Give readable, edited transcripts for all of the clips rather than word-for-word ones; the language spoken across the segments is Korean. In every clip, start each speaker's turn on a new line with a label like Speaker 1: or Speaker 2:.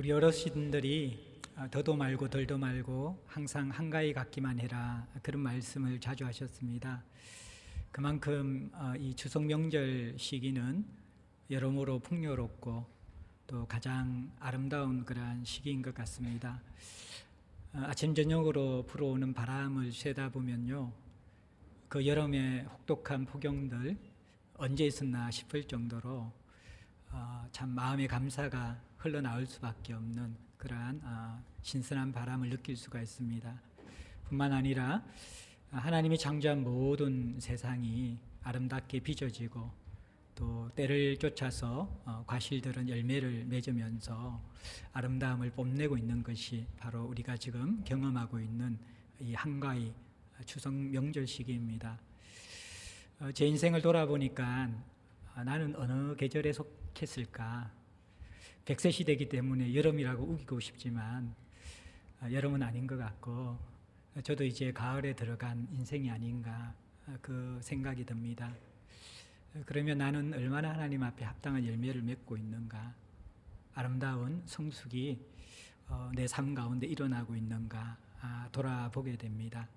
Speaker 1: 우리 어르신들이 더도 말고 덜도 말고 항상 한가위 갖기만 해라, 그런 말씀을 자주 하셨습니다. 그만큼 이 추석 명절 시기는 여러모로 풍요롭고 또 가장 아름다운 그러한 시기인 것 같습니다. 아침 저녁으로 불어오는 바람을 쐬다 보면요, 그 여름의 혹독한 폭염들 언제 있었나 싶을 정도로 참 마음의 감사가 흘러나올 수밖에 없는 그러한 신선한 바람을 느낄 수가 있습니다. 뿐만 아니라 하나님이 창조한 모든 세상이 아름답게 빚어지고 또 때를 쫓아서 과실들은 열매를 맺으면서 아름다움을 뽐내고 있는 것이 바로 우리가 지금 경험하고 있는 이 한가위 추석 명절 시기입니다. 제 인생을 돌아보니까 나는 어느 계절에 속했을까? 100세 시대이기 때문에 여름이라고 우기고 싶지만 여름은 아닌 것 같고, 저도 이제 가을에 들어간 인생이 아닌가 그 생각이 듭니다. 그러면 나는 얼마나 하나님 앞에 합당한 열매를 맺고 있는가, 아름다운 성숙이 내 삶 가운데 일어나고 있는가 돌아보게 됩니다.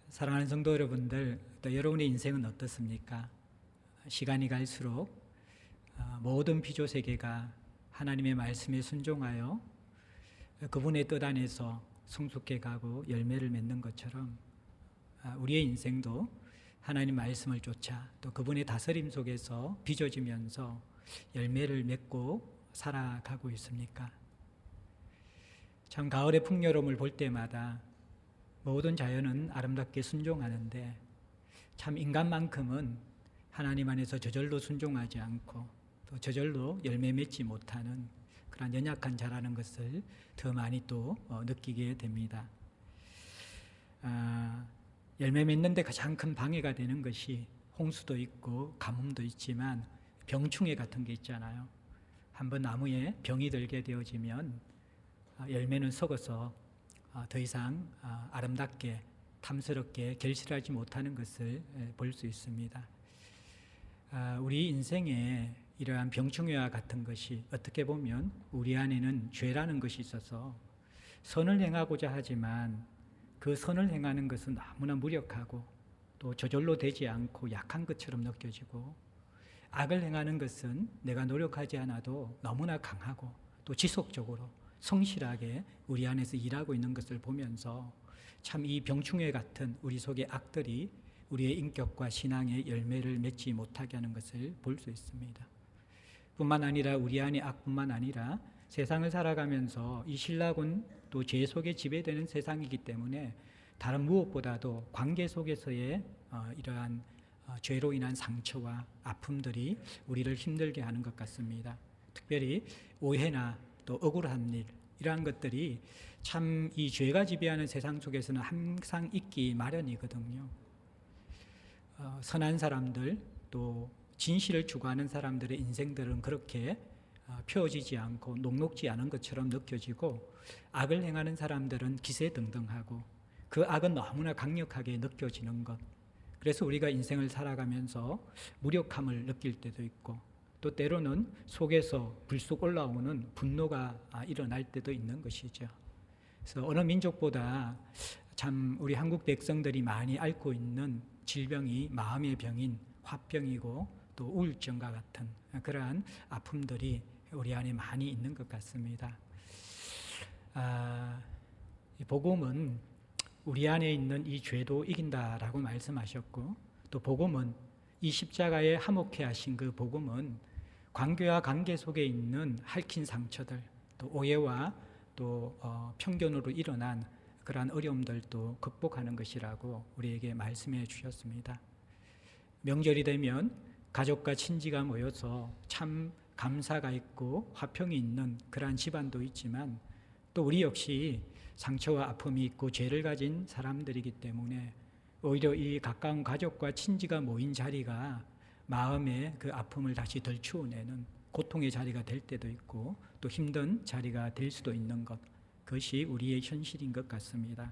Speaker 1: 사랑하는 성도 여러분들, 또 여러분의 인생은 어떻습니까? 시간이 갈수록 모든 피조 세계가 하나님의 말씀에 순종하여 그분의 뜻 안에서 성숙해 가고 열매를 맺는 것처럼 우리의 인생도 하나님 말씀을 쫓아 또 그분의 다스림 속에서 빚어지면서 열매를 맺고 살아가고 있습니까? 참 가을의 풍요로움을 볼 때마다 모든 자연은 아름답게 순종하는데 참 인간만큼은 하나님 안에서 저절로 순종하지 않고 또 저절로 열매 맺지 못하는 그런 연약한 자라는 것을 더 많이 또 느끼게 됩니다. 열매 맺는데 가장 큰 방해가 되는 것이 홍수도 있고 가뭄도 있지만 병충해 같은 게 있잖아요. 한번 나무에 병이 들게 되어지면 열매는 썩어서 더 이상 아름답게 탐스럽게 결실하지 못하는 것을 볼 수 있습니다. 우리 인생에 이러한 병충해와 같은 것이 어떻게 보면 우리 안에는 죄라는 것이 있어서 선을 행하고자 하지만 그 선을 행하는 것은 너무나 무력하고 또 저절로 되지 않고 약한 것처럼 느껴지고, 악을 행하는 것은 내가 노력하지 않아도 너무나 강하고 또 지속적으로 성실하게 우리 안에서 일하고 있는 것을 보면서 참 이 병충해 같은 우리 속의 악들이 우리의 인격과 신앙의 열매를 맺지 못하게 하는 것을 볼 수 있습니다. 뿐만 아니라 우리 안의 악뿐만 아니라 세상을 살아가면서 이 신락은 또 죄 속에 지배되는 세상이기 때문에 다른 무엇보다도 관계 속에서의 이러한 죄로 인한 상처와 아픔들이 우리를 힘들게 하는 것 같습니다. 특별히 오해나 또 억울한 일, 이러한 것들이 참 이 죄가 지배하는 세상 속에서는 항상 있기 마련이거든요. 선한 사람들 또 진실을 추구하는 사람들의 인생들은 그렇게 펴지지 않고 녹록지 않은 것처럼 느껴지고, 악을 행하는 사람들은 기세등등하고 그 악은 너무나 강력하게 느껴지는 것. 그래서 우리가 인생을 살아가면서 무력함을 느낄 때도 있고 또 때로는 속에서 불쑥 올라오는 분노가 일어날 때도 있는 것이죠. 그래서 어느 민족보다 참 우리 한국 백성들이 많이 앓고 있는 질병이 마음의 병인 화병이고 또 우울증과 같은 그러한 아픔들이 우리 안에 많이 있는 것 같습니다. 복음은 우리 안에 있는 이 죄도 이긴다라고 말씀하셨고, 또 복음은 이 십자가에 화목해 하신 그 복음은 관계와 관계 속에 있는 핥힌 상처들, 또 오해와 또 편견으로 일어난 그러한 어려움들도 극복하는 것이라고 우리에게 말씀해 주셨습니다. 명절이 되면 가족과 친지가 모여서 참 감사가 있고 화평이 있는 그러한 집안도 있지만, 또 우리 역시 상처와 아픔이 있고 죄를 가진 사람들이기 때문에 오히려 이 가까운 가족과 친지가 모인 자리가 마음의 그 아픔을 다시 덜추어내는 고통의 자리가 될 때도 있고 또 힘든 자리가 될 수도 있는 것, 그것이 우리의 현실인 것 같습니다.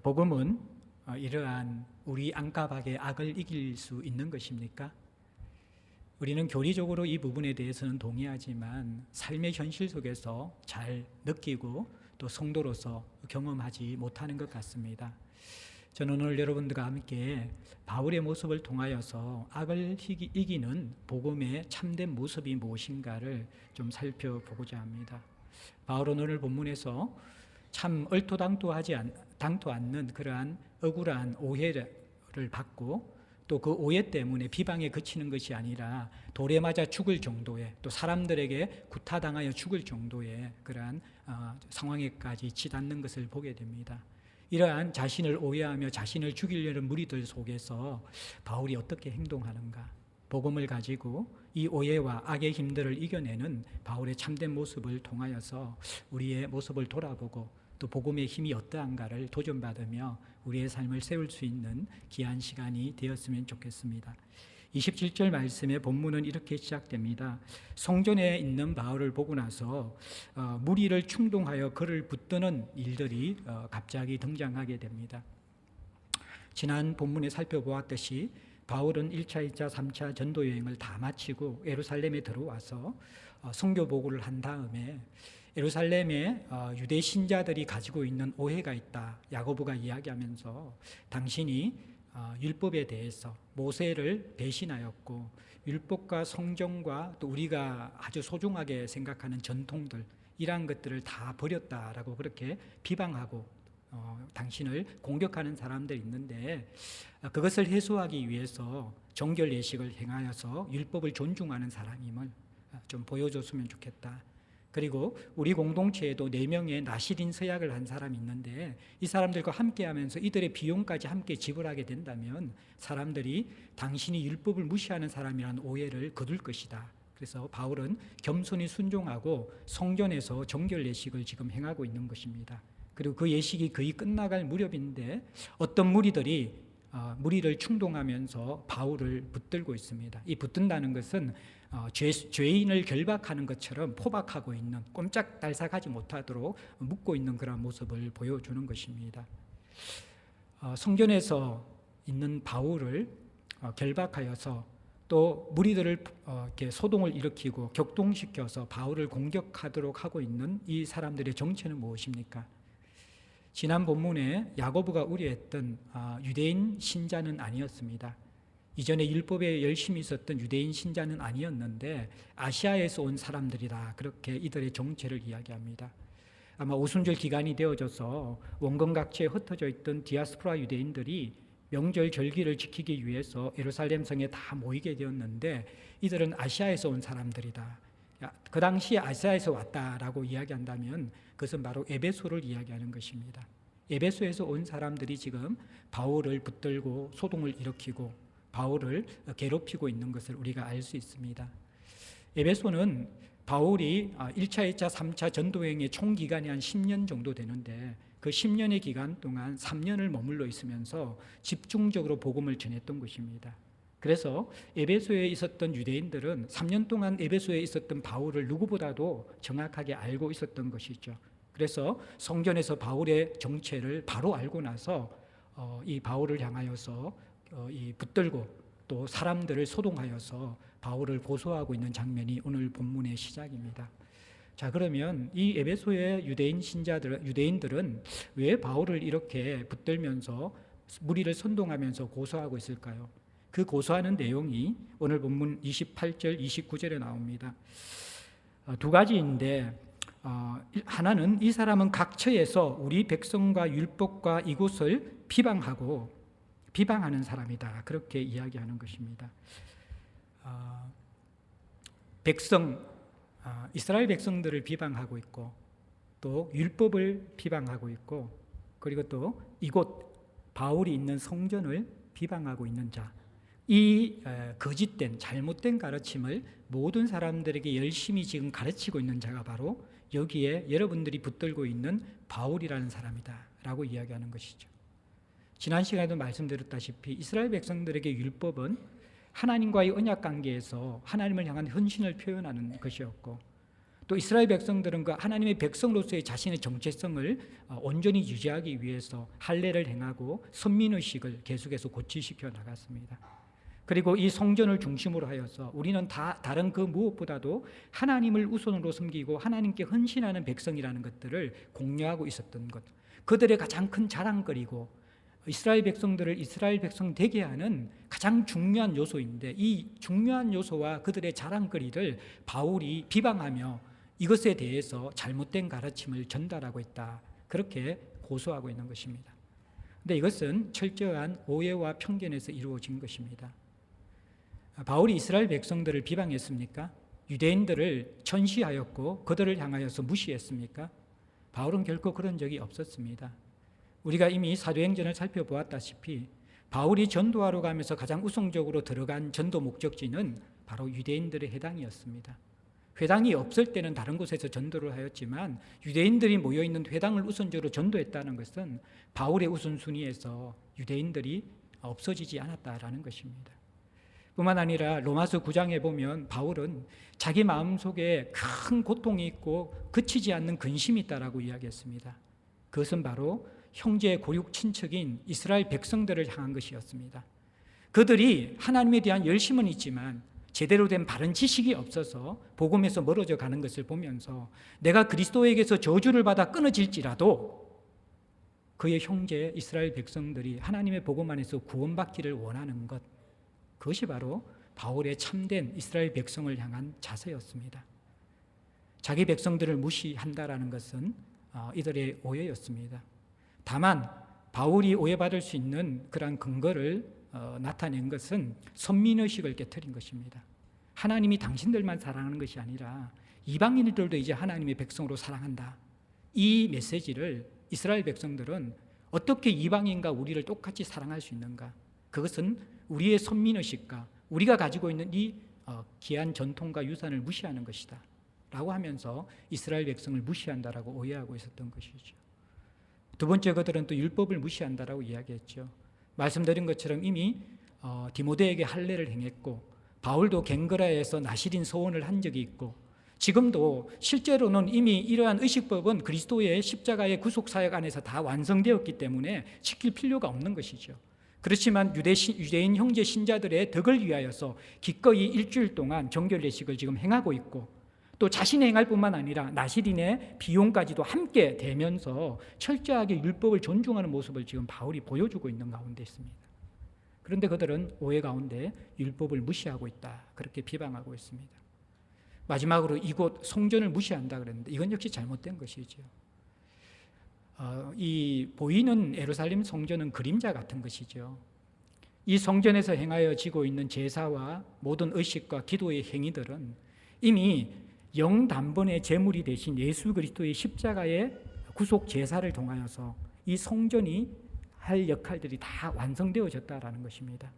Speaker 1: 복음은 이러한 우리 안팎의 악을 이길 수 있는 것입니까? 우리는 교리적으로 이 부분에 대해서는 동의하지만 삶의 현실 속에서 잘 느끼고 또 성도로서 경험하지 못하는 것 같습니다. 저는 오늘 여러분들과 함께 바울의 모습을 통하여서 악을 이기는 복음의 참된 모습이 무엇인가를 좀 살펴보고자 합니다. 바울은 오늘 본문에서 참 얼토당토하지 않는 그러한 억울한 오해를 받고 또 그 오해 때문에 비방에 그치는 것이 아니라 돌에 맞아 죽을 정도의, 또 사람들에게 구타당하여 죽을 정도의 그러한 상황에까지 치닫는 것을 보게 됩니다. 이러한 자신을 오해하며 자신을 죽이려는 무리들 속에서 바울이 어떻게 행동하는가, 복음을 가지고 이 오해와 악의 힘들을 이겨내는 바울의 참된 모습을 통하여서 우리의 모습을 돌아보고 또 복음의 힘이 어떠한가를 도전받으며 우리의 삶을 세울 수 있는 귀한 시간이 되었으면 좋겠습니다. 27절 말씀의 본문은 이렇게 시작됩니다. 성전에 있는 바울을 보고 나서 무리를 충동하여 그를 붙드는 일들이 갑자기 등장하게 됩니다. 지난 본문에 살펴보았듯이 바울은 1차, 2차, 3차 전도 여행을 다 마치고 예루살렘에 들어와서 선교 보고를 한 다음에 예루살렘에 유대 신자들이 가지고 있는 오해가 있다, 야고보가 이야기하면서 당신이 율법에 대해서 모세를 배신하였고 율법과 성경과 또 우리가 아주 소중하게 생각하는 전통들, 이러한 것들을 다 버렸다라고 그렇게 비방하고 당신을 공격하는 사람들이 있는데, 그것을 해소하기 위해서 정결 예식을 행하여서 율법을 존중하는 사람임을 좀 보여줬으면 좋겠다. 그리고 우리 공동체에도 4명의 나시린 서약을 한 사람이 있는데 이 사람들과 함께하면서 이들의 비용까지 함께 지불하게 된다면 사람들이 당신이 율법을 무시하는 사람이라는 오해를 거둘 것이다. 그래서 바울은 겸손히 순종하고 성전에서 정결 예식을 지금 행하고 있는 것입니다. 그리고 그 예식이 거의 끝나갈 무렵인데 어떤 무리들이 무리를 충동하면서 바울을 붙들고 있습니다. 이 붙든다는 것은 죄인을 결박하는 것처럼 포박하고 있는, 꼼짝달싹하지 못하도록 묶고 있는 그런 모습을 보여주는 것입니다. 성전에서 있는 바울을 결박하여서 또 무리들을 이렇게 소동을 일으키고 격동시켜서 바울을 공격하도록 하고 있는 이 사람들의 정체는 무엇입니까? 지난 본문에 야고보가 우려했던 유대인 신자는 아니었습니다. 이전에 율법에 열심히 있었던 유대인 신자는 아니었는데 아시아에서 온 사람들이다, 그렇게 이들의 정체를 이야기합니다. 아마 오순절 기간이 되어져서 원권 각지에 흩어져 있던 디아스포라 유대인들이 명절 절기를 지키기 위해서 예루살렘 성에 다 모이게 되었는데 이들은 아시아에서 온 사람들이다. 그 당시에 아시아에서 왔다라고 이야기한다면 그것은 바로 에베소를 이야기하는 것입니다. 에베소에서 온 사람들이 지금 바울을 붙들고 소동을 일으키고 바울을 괴롭히고 있는 것을 우리가 알 수 있습니다. 에베소는 바울이 1차, 2차, 3차 전도여행의 총 기간이 한 10년 정도 되는데 그 10년의 기간 동안 3년을 머물러 있으면서 집중적으로 복음을 전했던 것입니다. 그래서 에베소에 있었던 유대인들은 3년 동안 에베소에 있었던 바울을 누구보다도 정확하게 알고 있었던 것이죠. 그래서 성전에서 바울의 정체를 바로 알고 나서 이 바울을 향하여서 이 붙들고 또 사람들을 소동하여서 바울을 고소하고 있는 장면이 오늘 본문의 시작입니다. 자, 그러면 이 에베소의 유대인들은 왜 바울을 이렇게 붙들면서 무리를 선동하면서 고소하고 있을까요? 그 고소하는 내용이 오늘 본문 28절, 29절에 나옵니다. 두 가지인데 하나는 이 사람은 각처에서 우리 백성과 율법과 이곳을 비방하는 사람이다, 그렇게 이야기하는 것입니다. 이스라엘 백성들을 비방하고 있고 또 율법을 비방하고 있고 그리고 또 이곳 바울이 있는 성전을 비방하고 있는 자, 이 거짓된 잘못된 가르침을 모든 사람들에게 열심히 지금 가르치고 있는 자가 바로 여기에 여러분들이 붙들고 있는 바울이라는 사람이다 라고 이야기하는 것이죠. 지난 시간에도 말씀드렸다시피 이스라엘 백성들에게 율법은 하나님과의 언약 관계에서 하나님을 향한 헌신을 표현하는 것이었고 또 이스라엘 백성들은 그 하나님의 백성으로서의 자신의 정체성을 온전히 유지하기 위해서 할례를 행하고 선민의식을 계속해서 고취시켜 나갔습니다. 그리고 이 성전을 중심으로 하여서 우리는 다른 그 무엇보다도 하나님을 우선으로 섬기고 하나님께 헌신하는 백성이라는 것들을 공유하고 있었던 것, 그들의 가장 큰 자랑거리고 이스라엘 백성들을 이스라엘 백성 되게 하는 가장 중요한 요소인데, 이 중요한 요소와 그들의 자랑거리를 바울이 비방하며 이것에 대해서 잘못된 가르침을 전달하고 있다, 그렇게 고소하고 있는 것입니다. 그런데 이것은 철저한 오해와 편견에서 이루어진 것입니다. 바울이 이스라엘 백성들을 비방했습니까? 유대인들을 천시하였고 그들을 향하여서 무시했습니까? 바울은 결코 그런 적이 없었습니다. 우리가 이미 사도행전을 살펴보았다시피 바울이 전도하러 가면서 가장 우선적으로 들어간 전도 목적지는 바로 유대인들의 회당이었습니다. 회당이 없을 때는 다른 곳에서 전도를 하였지만 유대인들이 모여있는 회당을 우선적으로 전도했다는 것은 바울의 우선순위에서 유대인들이 없어지지 않았다라는 것입니다. 뿐만 아니라 로마서 9장에 보면 바울은 자기 마음속에 큰 고통이 있고 그치지 않는 근심이 있다라고 이야기했습니다. 그것은 바로 형제의 고육 친척인 이스라엘 백성들을 향한 것이었습니다. 그들이 하나님에 대한 열심은 있지만 제대로 된 바른 지식이 없어서 복음에서 멀어져 가는 것을 보면서 내가 그리스도에게서 저주를 받아 끊어질지라도 그의 형제 이스라엘 백성들이 하나님의 복음 안에서 구원받기를 원하는 것, 그것이 바로 바울의 참된 이스라엘 백성을 향한 자세였습니다. 자기 백성들을 무시한다라는 것은 이들의 오해였습니다. 다만 바울이 오해받을 수 있는 그러한 근거를 나타낸 것은 선민의식을 깨트린 것입니다. 하나님이 당신들만 사랑하는 것이 아니라 이방인들도 이제 하나님의 백성으로 사랑한다, 이 메시지를 이스라엘 백성들은 어떻게 이방인과 우리를 똑같이 사랑할 수 있는가, 그것은 우리의 선민의식과 우리가 가지고 있는 이 귀한 전통과 유산을 무시하는 것이다 라고 하면서 이스라엘 백성을 무시한다라고 오해하고 있었던 것이죠. 두 번째, 그들은 또 율법을 무시한다라고 이야기했죠. 말씀드린 것처럼 이미 디모데에게 할례를 행했고 바울도 갱그라에서 나실인 서원을 한 적이 있고 지금도 실제로는 이미 이러한 의식법은 그리스도의 십자가의 구속사역 안에서 다 완성되었기 때문에 지킬 필요가 없는 것이죠. 그렇지만 유대인 형제 신자들의 덕을 위하여서 기꺼이 일주일 동안 정결 예식을 지금 행하고 있고 또 자신이 행할 뿐만 아니라 나실인의 비용까지도 함께 대면서 철저하게 율법을 존중하는 모습을 지금 바울이 보여주고 있는 가운데 있습니다. 그런데 그들은 오해 가운데 율법을 무시하고 있다, 그렇게 비방하고 있습니다. 마지막으로 이곳 성전을 무시한다 그랬는데 이건 역시 잘못된 것이죠. 이 보이는 예루살렘 성전은 그림자 같은 것이죠. 이 성전에서 행하여지고 있는 제사와 모든 의식과 기도의 행위들은 이미 영단번의 제물이 되신 예수 그리스도의 십자가의 구속 제사를 통하여서 이 성전이 할 역할들이 다 완성되어졌다라는 것입니다.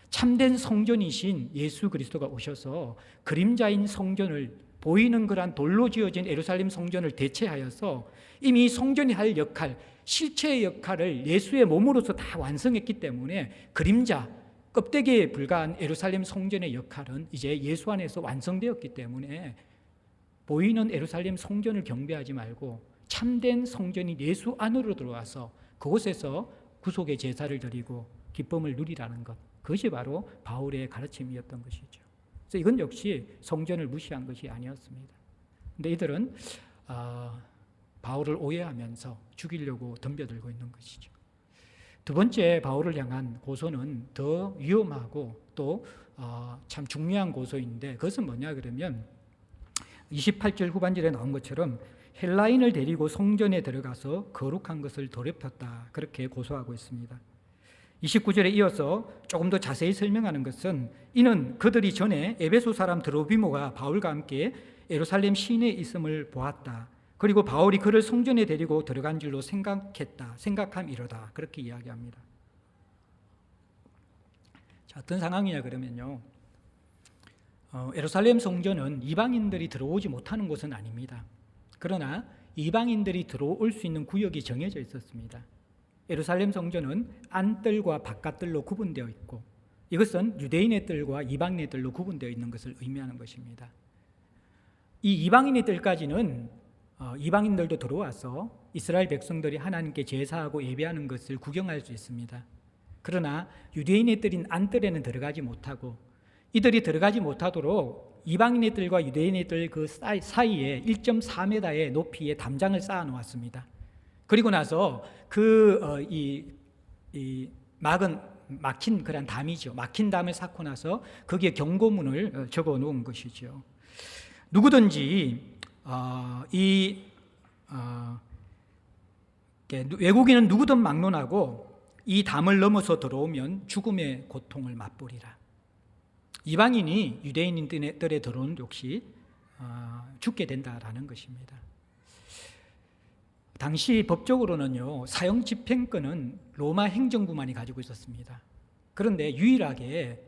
Speaker 1: 참된 성전이신 예수 그리스도가 오셔서 그림자인 성전을, 보이는 그러한 돌로 지어진 예루살렘 성전을 대체하여서 이미 성전이 할 역할, 실체의 역할을 예수의 몸으로서 다 완성했기 때문에 그림자, 껍데기에 불과한 예루살렘 성전의 역할은 이제 예수 안에서 완성되었기 때문에 보이는 예루살렘 성전을 경배하지 말고 참된 성전인 예수 안으로 들어와서 그곳에서 구속의 제사를 드리고 기쁨을 누리라는 것, 그것이 바로 바울의 가르침이었던 것이죠. 그래서 이건 역시 성전을 무시한 것이 아니었습니다. 그런데 이들은 바울을 오해하면서 죽이려고 덤벼들고 있는 것이죠. 두 번째, 바울을 향한 고소는 더 위험하고 또 참 중요한 고소인데 그것은 뭐냐 그러면 28절 후반절에 나온 것처럼 헬라인을 데리고 성전에 들어가서 거룩한 것을 더럽혔다, 그렇게 고소하고 있습니다. 29절에 이어서 조금 더 자세히 설명하는 것은 이는 그들이 전에 에베소 사람 드로비모가 바울과 함께 예루살렘 시내에 있음을 보았다. 그리고 바울이 그를 성전에 데리고 들어간 줄로 생각함이로다, 그렇게 이야기합니다. 자, 어떤 상황이냐 그러면요, 예루살렘 성전은 이방인들이 들어오지 못하는 곳은 아닙니다. 그러나 이방인들이 들어올 수 있는 구역이 정해져 있었습니다. 예루살렘 성전은 안뜰과 바깥뜰로 구분되어 있고 이것은 유대인의 뜰과 이방인의 뜰로 구분되어 있는 것을 의미하는 것입니다. 이 이방인의 뜰까지는 이방인들도 들어와서 이스라엘 백성들이 하나님께 제사하고 예배하는 것을 구경할 수 있습니다. 그러나 유대인의 뜰인 안뜰에는 들어가지 못하고, 이들이 들어가지 못하도록 이방인의 뜰과 유대인의 뜰 그 사이에 1.4m의 높이의 담장을 쌓아 놓았습니다. 그리고 나서 막힌 그런 담이죠. 막힌 담을 쌓고 나서 거기에 경고문을 적어 놓은 것이죠. 누구든지 외국인은 누구든 막론하고 이 담을 넘어서 들어오면 죽음의 고통을 맛보리라. 이방인이 유대인들에 들어오는 역시 죽게 된다라는 것입니다. 당시 법적으로는요, 사형 집행권은 로마 행정부만이 가지고 있었습니다. 그런데 유일하게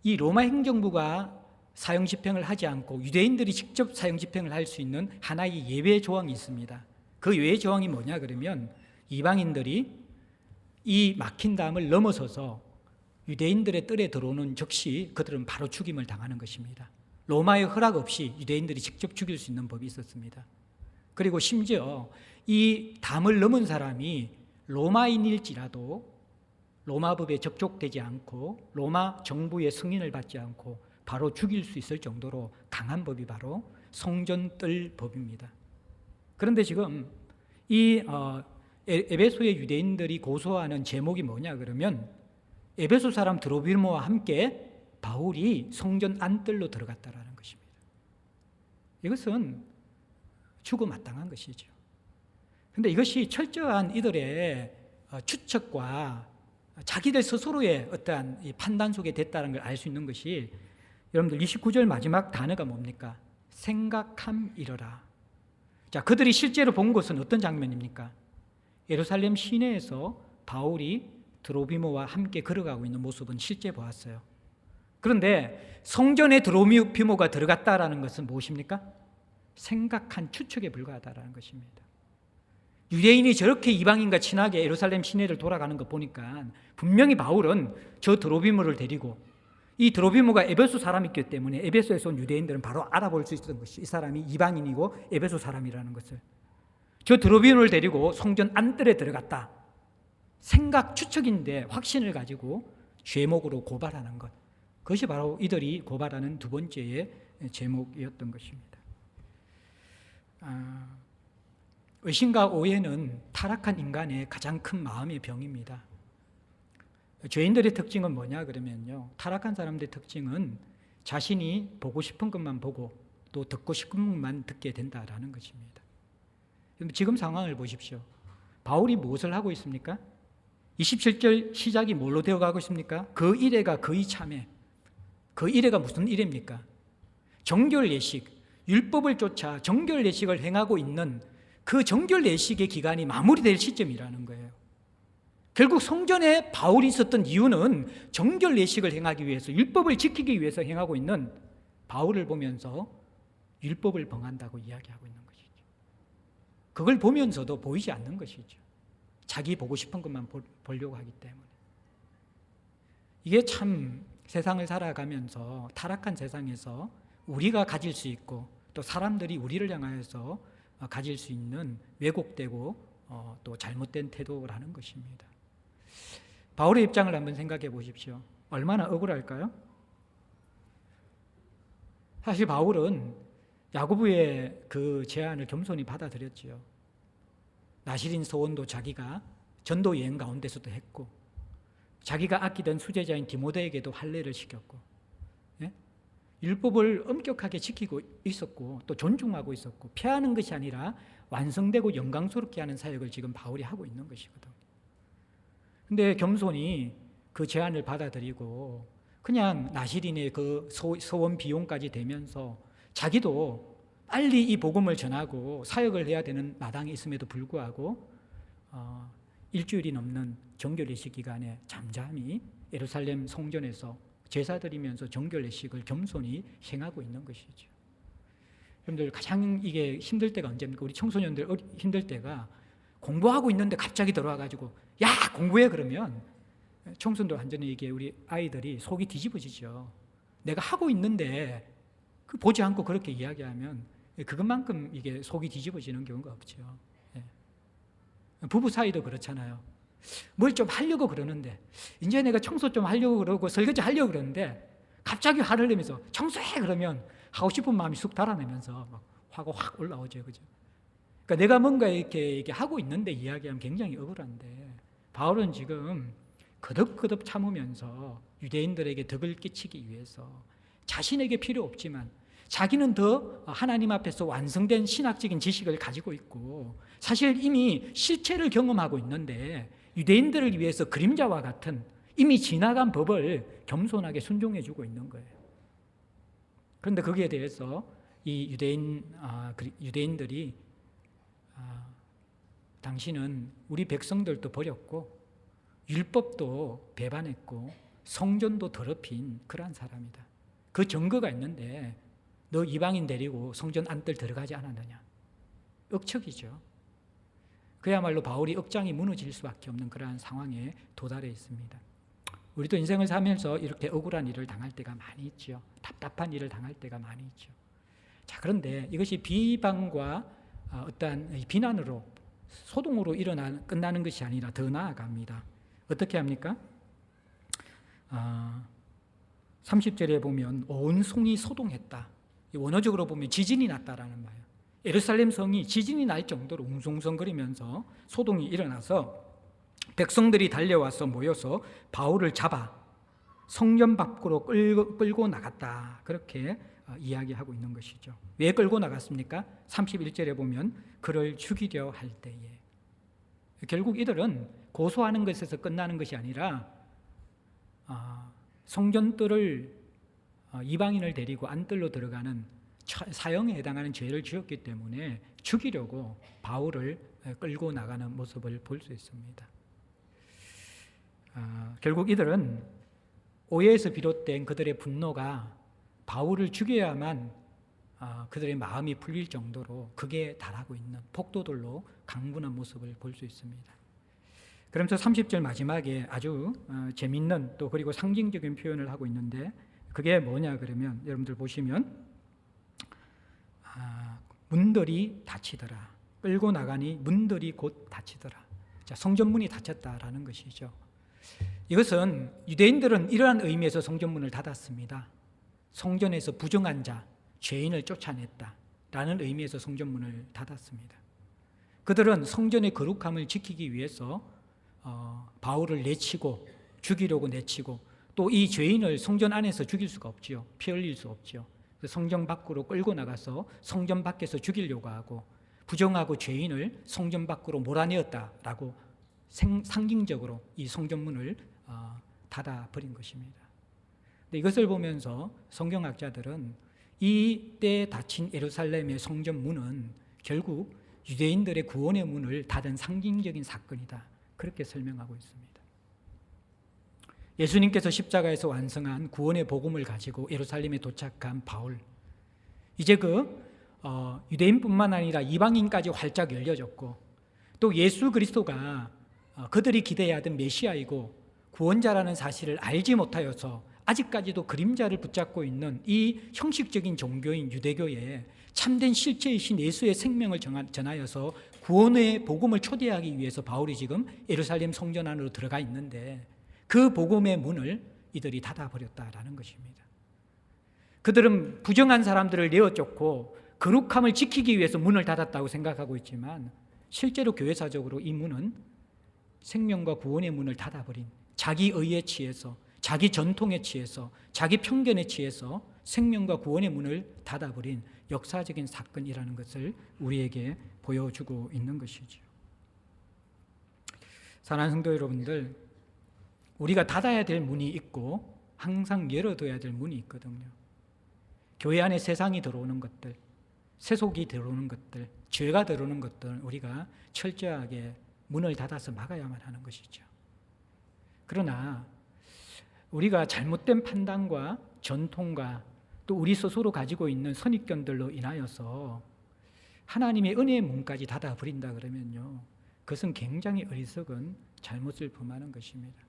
Speaker 1: 이 로마 행정부가 사형 집행을 하지 않고 유대인들이 직접 사형 집행을 할 수 있는 하나의 예외 조항이 있습니다. 그 예외 조항이 뭐냐 그러면, 이방인들이 이 막힌 담을 넘어서서 유대인들의 뜰에 들어오는 즉시 그들은 바로 죽임을 당하는 것입니다. 로마의 허락 없이 유대인들이 직접 죽일 수 있는 법이 있었습니다. 그리고 심지어 이 담을 넘은 사람이 로마인일지라도 로마법에 접촉되지 않고 로마 정부의 승인을 받지 않고 바로 죽일 수 있을 정도로 강한 법이 바로 성전뜰 법입니다. 그런데 지금 이 에베소의 유대인들이 고소하는 제목이 뭐냐 그러면, 에베소 사람 드로비모와 함께 바울이 성전 안뜰로 들어갔다라는 것입니다. 이것은 죽어마땅한 것이죠. 그런데 이것이 철저한 이들의 추측과 자기들 스스로의 어떠한 판단 속에 됐다는 걸 알 수 있는 것이, 여러분들 29절 마지막 단어가 뭡니까? 생각함이러라. 자, 그들이 실제로 본 것은 어떤 장면입니까? 예루살렘 시내에서 바울이 드로비모와 함께 걸어가고 있는 모습은 실제 보았어요. 그런데 성전에 드로비모가 들어갔다라는 것은 무엇입니까? 생각한 추측에 불과하다라는 것입니다. 유대인이 저렇게 이방인과 친하게 예루살렘 시내를 돌아가는 거 보니까 분명히 바울은 저 드로비모를 데리고, 이 드로비모가 에베소 사람이기 때문에 에베소에서 온 유대인들은 바로 알아볼 수 있었던 것이 이 사람이 이방인이고 에베소 사람이라는 것을. 저 드로비모를 데리고 성전 안뜰에 들어갔다. 생각 추측인데 확신을 가지고 죄목으로 고발하는 것, 그것이 바로 이들이 고발하는 두 번째의 제목이었던 것입니다. 의심과 오해는 타락한 인간의 가장 큰 마음의 병입니다. 죄인들의 특징은 뭐냐 그러면요, 타락한 사람들의 특징은 자신이 보고 싶은 것만 보고 또 듣고 싶은 것만 듣게 된다라는 것입니다. 지금 상황을 보십시오. 바울이 무엇을 하고 있습니까? 27절 시작이 뭘로 되어가고 있습니까? 그 이래가 그의 참에. 그 이래가 무슨 이래입니까? 정결 예식, 율법을 쫓아 정결 예식을 행하고 있는 그 정결 예식의 기간이 마무리될 시점이라는 거예요. 결국 성전에 바울이 있었던 이유는 정결 예식을 행하기 위해서, 율법을 지키기 위해서 행하고 있는 바울을 보면서 율법을 범한다고 이야기하고 있는 것이죠. 그걸 보면서도 보이지 않는 것이죠. 자기 보고 싶은 것만 보려고 하기 때문에. 이게 참 세상을 살아가면서 타락한 세상에서 우리가 가질 수 있고 또 사람들이 우리를 향하여서 가질 수 있는 왜곡되고 또 잘못된 태도라는 것입니다. 바울의 입장을 한번 생각해 보십시오. 얼마나 억울할까요? 사실 바울은 야고보의 그 제안을 겸손히 받아들였지요. 나시린 서원도 자기가 전도 여행 가운데서도 했고, 자기가 아끼던 수제자인 디모데에게도 할례를 시켰고, 예? 율법을 엄격하게 지키고 있었고 또 존중하고 있었고, 폐하는 것이 아니라 완성되고 영광스럽게 하는 사역을 지금 바울이 하고 있는 것이거든요. 근데 겸손히 그 제안을 받아들이고 그냥 나시린의 그 서원 비용까지 대면서 자기도 빨리 이 복음을 전하고 사역을 해야 되는 마당에 있음에도 불구하고 일주일이 넘는 정결예식 기간에 잠잠히 예루살렘 성전에서 제사 드리면서 정결예식을 겸손히 행하고 있는 것이죠. 여러분들 가장 이게 힘들 때가 언제입니까? 우리 청소년들 힘들 때가 공부하고 있는데 갑자기 들어와가지고 야 공부해 그러면 청소년들 완전히 이게 우리 아이들이 속이 뒤집어지죠. 내가 하고 있는데 그 보지 않고 그렇게 이야기하면 그것만큼 이게 속이 뒤집어지는 경우가 없죠. 부부 사이도 그렇잖아요. 뭘 좀 하려고 그러는데, 이제 내가 청소 좀 하려고 그러고 설거지 하려고 그러는데 갑자기 화를 내면서 청소해 그러면 하고 싶은 마음이 쑥 달아내면서 막 화가 확 올라오죠. 그죠? 그러니까 내가 뭔가 이렇게 하고 있는데 이야기하면 굉장히 억울한데, 바울은 지금 거듭거듭 참으면서 유대인들에게 덕을 끼치기 위해서 자신에게 필요 없지만 자기는 더 하나님 앞에서 완성된 신학적인 지식을 가지고 있고 사실 이미 실체를 경험하고 있는데 유대인들을 위해서 그림자와 같은 이미 지나간 법을 겸손하게 순종해주고 있는 거예요. 그런데 거기에 대해서 이 유대인들이 당신은 우리 백성들도 버렸고 율법도 배반했고 성전도 더럽힌 그러한 사람이다. 그 증거가 있는데 너 이방인 데리고 성전 안뜰 들어가지 않았느냐. 억척이죠. 그야말로 바울이 억장이 무너질 수밖에 없는 그러한 상황에 도달해 있습니다. 우리도 인생을 살면서 이렇게 억울한 일을 당할 때가 많이 있죠. 답답한 일을 당할 때가 많이 있죠. 자, 그런데 이것이 비방과 어떠한 비난으로 소동으로 끝나는 것이 아니라 더 나아갑니다. 어떻게 합니까? 30절에 보면 온 성이 소동했다. 원어적으로 보면 지진이 났다라는 말이에요. 예루살렘 성이 지진이 날 정도로 웅성웅성거리면서 소동이 일어나서 백성들이 달려와서 모여서 바울을 잡아 성전 밖으로 끌고 나갔다. 그렇게 이야기하고 있는 것이죠. 왜 끌고 나갔습니까? 31절에 보면 그를 죽이려 할 때에. 결국 이들은 고소하는 것에서 끝나는 것이 아니라 성전뜰을 이방인을 데리고 안뜰로 들어가는 사형에 해당하는 죄를 지었기 때문에 죽이려고 바울을 끌고 나가는 모습을 볼 수 있습니다. 결국 이들은 오해에서 비롯된 그들의 분노가 바울을 죽여야만 그들의 마음이 풀릴 정도로 극에 달하고 있는 폭도들로 강분한 모습을 볼 수 있습니다. 그러면서 30절 마지막에 아주 재밌는 또 그리고 상징적인 표현을 하고 있는데 그게 뭐냐 그러면 여러분들 보시면 문들이 닫히더라. 끌고 나가니 문들이 곧 닫히더라. 자, 성전문이 닫혔다라는 것이죠. 이것은 유대인들은 이러한 의미에서 성전문을 닫았습니다. 성전에서 부정한 자, 죄인을 쫓아냈다라는 의미에서 성전문을 닫았습니다. 그들은 성전의 거룩함을 지키기 위해서 바울을 내치고 죽이려고 내치고 또 이 죄인을 성전 안에서 죽일 수가 없지요. 피 흘릴 수 없지요. 성전 밖으로 끌고 나가서 성전 밖에서 죽이려고 하고 부정하고 죄인을 성전 밖으로 몰아내었다라고 상징적으로 이 성전문을 닫아버린 것입니다. 이것을 보면서 성경학자들은 이때 닫힌 예루살렘의 성전문은 결국 유대인들의 구원의 문을 닫은 상징적인 사건이다. 그렇게 설명하고 있습니다. 예수님께서 십자가에서 완성한 구원의 복음을 가지고 예루살렘에 도착한 바울. 이제 유대인뿐만 아니라 이방인까지 활짝 열려졌고 또 예수 그리스도가 그들이 기대하던 메시아이고 구원자라는 사실을 알지 못하여서 아직까지도 그림자를 붙잡고 있는 이 형식적인 종교인 유대교에 참된 실체이신 예수의 생명을 전하여서 구원의 복음을 초대하기 위해서 바울이 지금 예루살렘 성전 안으로 들어가 있는데 그 복음의 문을 이들이 닫아버렸다라는 것입니다. 그들은 부정한 사람들을 내어쫓고 거룩함을 지키기 위해서 문을 닫았다고 생각하고 있지만 실제로 교회사적으로 이 문은 생명과 구원의 문을 닫아버린 자기 의에 취해서 자기 전통에 취해서 자기 편견에 취해서 생명과 구원의 문을 닫아버린 역사적인 사건이라는 것을 우리에게 보여주고 있는 것이죠. 사랑하는 성도 여러분들, 우리가 닫아야 될 문이 있고 항상 열어둬야 될 문이 있거든요. 교회 안에 세상이 들어오는 것들, 세속이 들어오는 것들, 죄가 들어오는 것들은 우리가 철저하게 문을 닫아서 막아야만 하는 것이죠. 그러나 우리가 잘못된 판단과 전통과 또 우리 스스로 가지고 있는 선입견들로 인하여서 하나님의 은혜의 문까지 닫아버린다 그러면요, 그것은 굉장히 어리석은 잘못을 범하는 것입니다.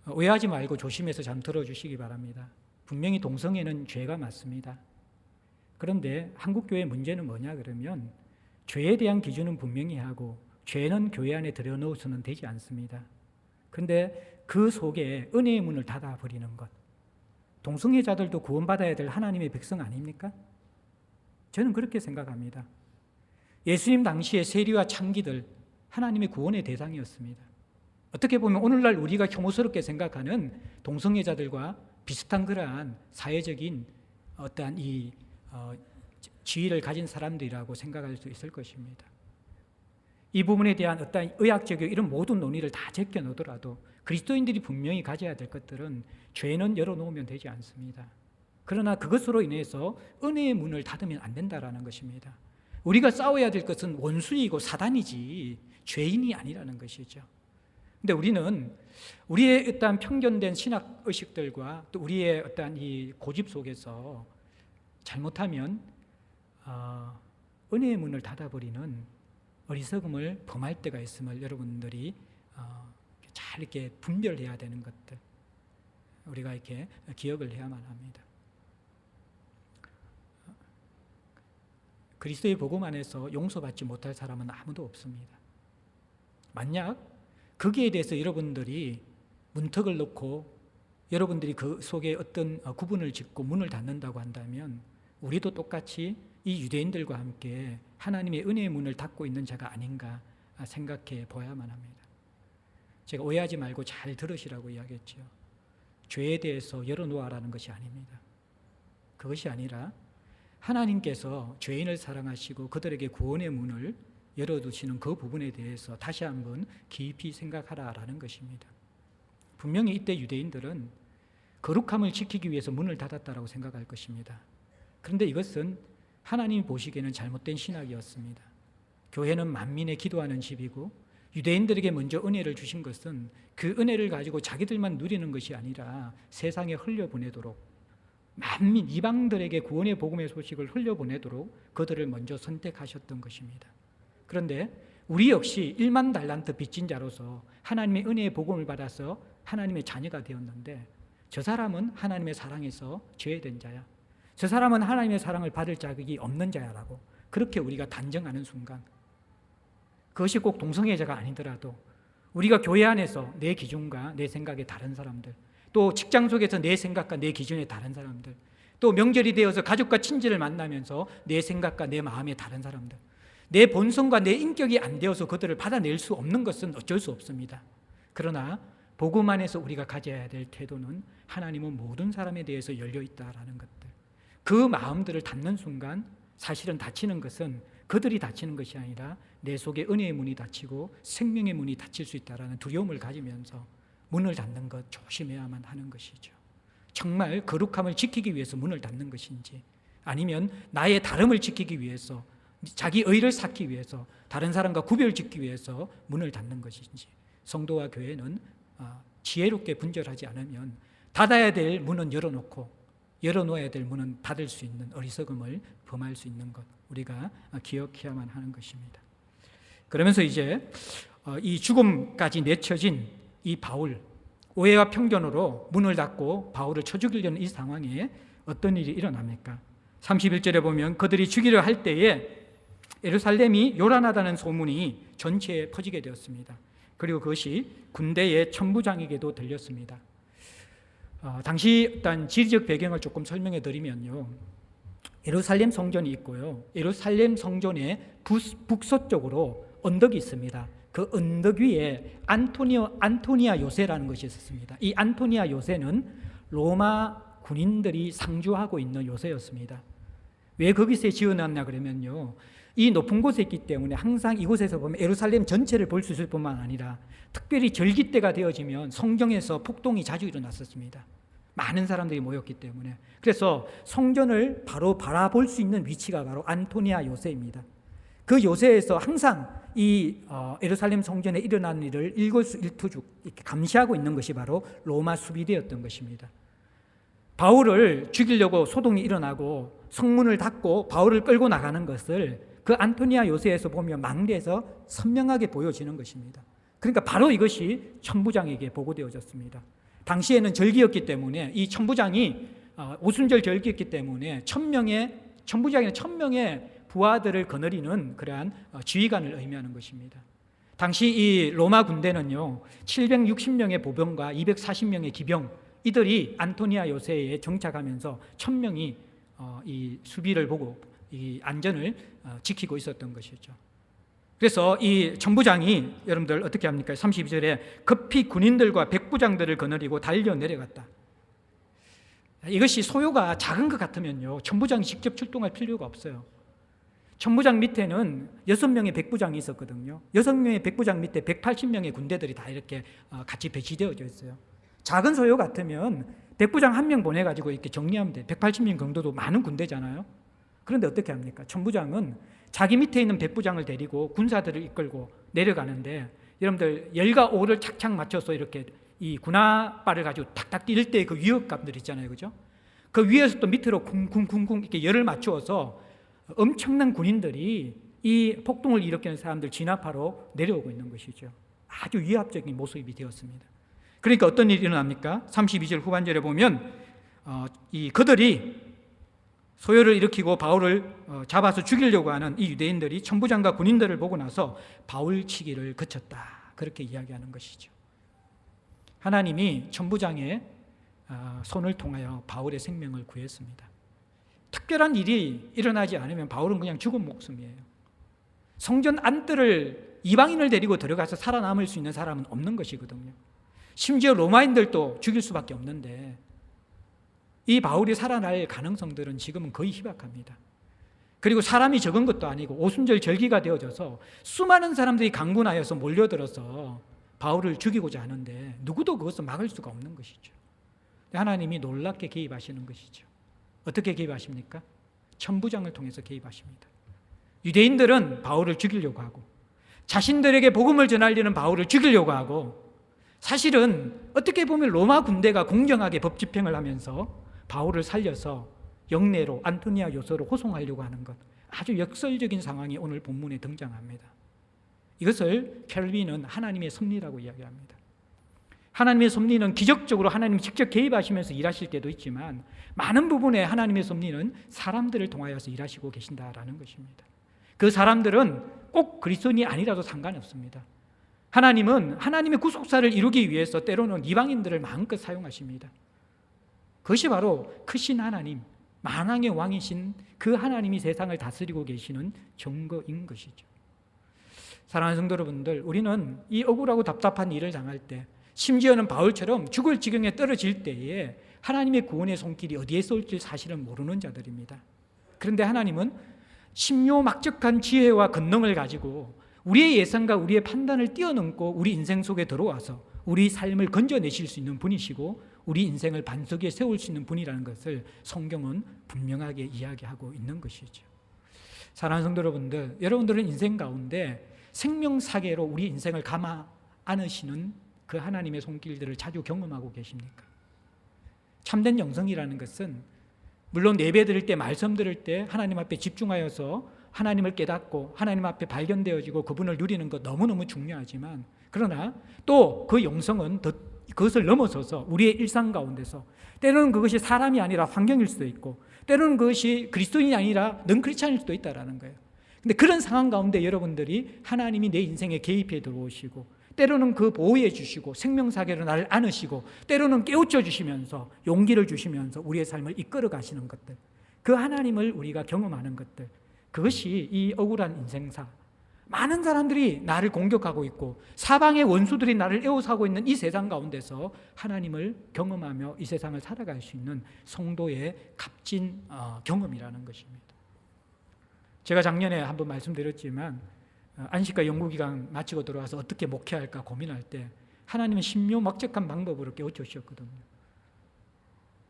Speaker 1: 오해하지 말고 조심해서 잘 들어주시기 바랍니다. 분명히 동성애는 죄가 맞습니다. 그런데 한국교회의 문제는 뭐냐 그러면 죄에 대한 기준은 분명히 하고 죄는 교회 안에 들여넣어서는 되지 않습니다. 그런데 그 속에 은혜의 문을 닫아버리는 것, 동성애자들도 구원받아야 될 하나님의 백성 아닙니까? 저는 그렇게 생각합니다. 예수님 당시의 세리와 창기들, 하나님의 구원의 대상이었습니다. 어떻게 보면 오늘날 우리가 혐오스럽게 생각하는 동성애자들과 비슷한 그러한 사회적인 어떠한 지위를 가진 사람들이라고 생각할 수 있을 것입니다. 이 부분에 대한 어떤 의학적인 이런 모든 논의를 다 제껴놓더라도 그리스도인들이 분명히 가져야 될 것들은 죄는 열어놓으면 되지 않습니다. 그러나 그것으로 인해서 은혜의 문을 닫으면 안 된다라는 것입니다. 우리가 싸워야 될 것은 원수이고 사단이지 죄인이 아니라는 것이죠. 근데 우리는 우리의 어떤 편견된 신학 의식들과 또 우리의 어떤 이 고집 속에서 잘못하면 은혜의 문을 닫아버리는 어리석음을 범할 때가 있음을 여러분들이 잘 이렇게 분별해야 되는 것들, 우리가 이렇게 기억을 해야만 합니다. 그리스도의 복음 안에서 용서받지 못할 사람은 아무도 없습니다. 만약 거기에 대해서 여러분들이 문턱을 놓고 여러분들이 그 속에 어떤 구분을 짓고 문을 닫는다고 한다면 우리도 똑같이 이 유대인들과 함께 하나님의 은혜의 문을 닫고 있는 자가 아닌가 생각해 보아야만 합니다. 제가 오해하지 말고 잘 들으시라고 이야기했죠. 죄에 대해서 열어놓아라는 것이 아닙니다. 그것이 아니라 하나님께서 죄인을 사랑하시고 그들에게 구원의 문을 열어두시는 그 부분에 대해서 다시 한번 깊이 생각하라라는 것입니다. 분명히 이때 유대인들은 거룩함을 지키기 위해서 문을 닫았다라고 생각할 것입니다. 그런데 이것은 하나님이 보시기에는 잘못된 신학이었습니다. 교회는 만민의 기도하는 집이고 유대인들에게 먼저 은혜를 주신 것은 그 은혜를 가지고 자기들만 누리는 것이 아니라 세상에 흘려보내도록 만민 이방들에게 구원의 복음의 소식을 흘려보내도록 그들을 먼저 선택하셨던 것입니다. 그런데 우리 역시 1만 달란트 빚진 자로서 하나님의 은혜의 복음을 받아서 하나님의 자녀가 되었는데 저 사람은 하나님의 사랑에서 죄된 자야, 저 사람은 하나님의 사랑을 받을 자격이 없는 자야라고 그렇게 우리가 단정하는 순간, 그것이 꼭 동성애자가 아니더라도 우리가 교회 안에서 내 기준과 내 생각에 다른 사람들, 또 직장 속에서 내 생각과 내 기준에 다른 사람들, 또 명절이 되어서 가족과 친지를 만나면서 내 생각과 내 마음에 다른 사람들, 내 본성과 내 인격이 안 되어서 그들을 받아낼 수 없는 것은 어쩔 수 없습니다. 그러나 복음 안에서 우리가 가져야 될 태도는 하나님은 모든 사람에 대해서 열려 있다라는 것들, 그 마음들을 닫는 순간 사실은 닫히는 것은 그들이 닫히는 것이 아니라 내 속에 은혜의 문이 닫히고 생명의 문이 닫힐 수 있다라는 두려움을 가지면서 문을 닫는 것 조심해야만 하는 것이죠. 정말 거룩함을 지키기 위해서 문을 닫는 것인지, 아니면 나의 다름을 지키기 위해서, 자기 의를 쌓기 위해서, 다른 사람과 구별짓기 위해서 문을 닫는 것인지, 성도와 교회는 지혜롭게 분별하지 않으면 닫아야 될 문은 열어놓고 열어놓아야 될 문은 닫을 수 있는 어리석음을 범할 수 있는 것, 우리가 기억해야만 하는 것입니다. 그러면서 이제 이 죽음까지 내쳐진 이 바울, 오해와 편견으로 문을 닫고 바울을 쳐 죽이려는 이 상황에 어떤 일이 일어납니까? 31절에 보면 그들이 죽이려 할 때에 예루살렘이 요란하다는 소문이 전체에 퍼지게 되었습니다. 그리고 그것이 군대의 천부장에게도 들렸습니다. 당시 어떤 지리적 배경을 조금 설명해 드리면요, 예루살렘 성전이 있고요, 예루살렘 성전의 북서쪽으로 언덕이 있습니다. 그 언덕 위에 안토니아 요새라는 것이 있었습니다. 이 안토니아 요새는 로마 군인들이 상주하고 있는 요새였습니다. 왜 거기서 지어놨냐 그러면요, 이 높은 곳에 있기 때문에 항상 이곳에서 보면 예루살렘 전체를 볼 수 있을 뿐만 아니라 특별히 절기 때가 되어지면 성경에서 폭동이 자주 일어났었습니다. 많은 사람들이 모였기 때문에. 그래서 성전을 바로 바라볼 수 있는 위치가 바로 안토니아 요새입니다. 그 요새에서 항상 이 예루살렘 성전에 일어난 일을 일거수일투족 이렇게 감시하고 있는 것이 바로 로마 수비대였던 것입니다. 바울을 죽이려고 소동이 일어나고 성문을 닫고 바울을 끌고 나가는 것을 그 안토니아 요새에서 보면 망대에서 선명하게 보여지는 것입니다. 그러니까 바로 이것이 천부장에게 보고되어졌습니다. 당시에는 절기였기 때문에 이 천부장이 오순절 절기였기 때문에 천부장에는 1000명의 부하들을 거느리는 그러한 지휘관을 의미하는 것입니다. 당시 이 로마 군대는요 760명의 보병과 240명의 기병, 이들이 안토니아 요새에 정착하면서 1000명이 이 수비를 보고 이 안전을 지키고 있었던 것이죠. 그래서 이 천부장이 여러분들 어떻게 합니까? 32절에 급히 군인들과 백부장들을 거느리고 달려 내려갔다. 이것이 소요가 작은 것 같으면요 천부장이 직접 출동할 필요가 없어요. 천부장 밑에는 6명의 백부장이 있었거든요. 6명의 백부장 밑에 180명의 군대들이 다 이렇게 같이 배치되어져 있어요. 작은 소요 같으면 백부장 1명 보내가지고 이렇게 정리하면 돼. 180명 정도도 많은 군대잖아요. 그런데 어떻게 합니까? 천부장은 자기 밑에 있는 백부장을 데리고 군사들을 이끌고 내려가는데, 여러분들 열과 오를 착착 맞춰서 이렇게 이 군화발을 가지고 탁탁 뛸 때 그 위협감들 있잖아요, 그죠? 그 위에서 또 밑으로 쿵쿵쿵쿵 이렇게 열을 맞추어서 엄청난 군인들이 이 폭동을 일으키는 사람들 진압하러 내려오고 있는 것이죠. 아주 위압적인 모습이 되었습니다. 그러니까 어떤 일이 일어납니까? 32절 후반절에 보면 이 그들이 소요를 일으키고 바울을 잡아서 죽이려고 하는 이 유대인들이 천부장과 군인들을 보고 나서 바울치기를 그쳤다, 그렇게 이야기하는 것이죠. 하나님이 천부장의 손을 통하여 바울의 생명을 구했습니다. 특별한 일이 일어나지 않으면 바울은 그냥 죽은 목숨이에요. 성전 안뜰을 이방인을 데리고 들어가서 살아남을 수 있는 사람은 없는 것이거든요. 심지어 로마인들도 죽일 수밖에 없는데 이 바울이 살아날 가능성들은 지금은 거의 희박합니다. 그리고 사람이 적은 것도 아니고 오순절 절기가 되어져서 수많은 사람들이 강군하여서 몰려들어서 바울을 죽이고자 하는데 누구도 그것을 막을 수가 없는 것이죠. 하나님이 놀랍게 개입하시는 것이죠. 어떻게 개입하십니까? 천부장을 통해서 개입하십니다. 유대인들은 바울을 죽이려고 하고, 자신들에게 복음을 전하려는 바울을 죽이려고 하고, 사실은 어떻게 보면 로마 군대가 공정하게 법 집행을 하면서 바울을 살려서 영내로 안토니아 요새로 호송하려고 하는 것, 아주 역설적인 상황이 오늘 본문에 등장합니다. 이것을 켈빈은 하나님의 섭리라고 이야기합니다. 하나님의 섭리는 기적적으로 하나님이 직접 개입하시면서 일하실 때도 있지만, 많은 부분에 하나님의 섭리는 사람들을 통하여서 일하시고 계신다라는 것입니다. 그 사람들은 꼭 그리스도인이 아니라도 상관없습니다. 하나님은 하나님의 구속사를 이루기 위해서 때로는 이방인들을 마음껏 사용하십니다. 그것이 바로 크신 하나님, 만왕의 왕이신 그 하나님이 세상을 다스리고 계시는 증거인 것이죠. 사랑하는 성도 여러분들, 우리는 이 억울하고 답답한 일을 당할 때, 심지어는 바울처럼 죽을 지경에 떨어질 때에 하나님의 구원의 손길이 어디에 쏠지 사실은 모르는 자들입니다. 그런데 하나님은 신묘막적한 지혜와 권능을 가지고 우리의 예상과 우리의 판단을 뛰어넘고 우리 인생 속에 들어와서 우리 삶을 건져내실 수 있는 분이시고 우리 인생을 반석 위에 세울 수 있는 분이라는 것을 성경은 분명하게 이야기하고 있는 것이죠. 사랑하는 성도 여러분들, 여러분들은 인생 가운데 생명사계로 우리 인생을 감아 안으시는 그 하나님의 손길들을 자주 경험하고 계십니까? 참된 영성이라는 것은 물론 예배 드릴 때, 말씀 들을 때 하나님 앞에 집중하여서 하나님을 깨닫고 하나님 앞에 발견되어지고 그분을 누리는 것 너무너무 중요하지만, 그러나 또 그 영성은 그것을 넘어서서 우리의 일상 가운데서 때로는 그것이 사람이 아니라 환경일 수도 있고, 때로는 그것이 그리스도인이 아니라 넌크리스찬일 수도 있다는 거예요. 근데 그런 상황 가운데 여러분들이 하나님이 내 인생에 개입해 들어오시고, 때로는 그 보호해 주시고 생명사계로 나를 안으시고, 때로는 깨우쳐 주시면서 용기를 주시면서 우리의 삶을 이끌어 가시는 것들, 그 하나님을 우리가 경험하는 것들, 그것이 이 억울한 인생사, 많은 사람들이 나를 공격하고 있고 사방의 원수들이 나를 에워싸고 있는 이 세상 가운데서 하나님을 경험하며 이 세상을 살아갈 수 있는 성도의 값진 경험이라는 것입니다. 제가 작년에 한번 말씀드렸지만 안식과 연구기간 마치고 들어와서 어떻게 목회할까 고민할 때 하나님은 신묘막적한 방법으로 깨우쳐 주셨거든요.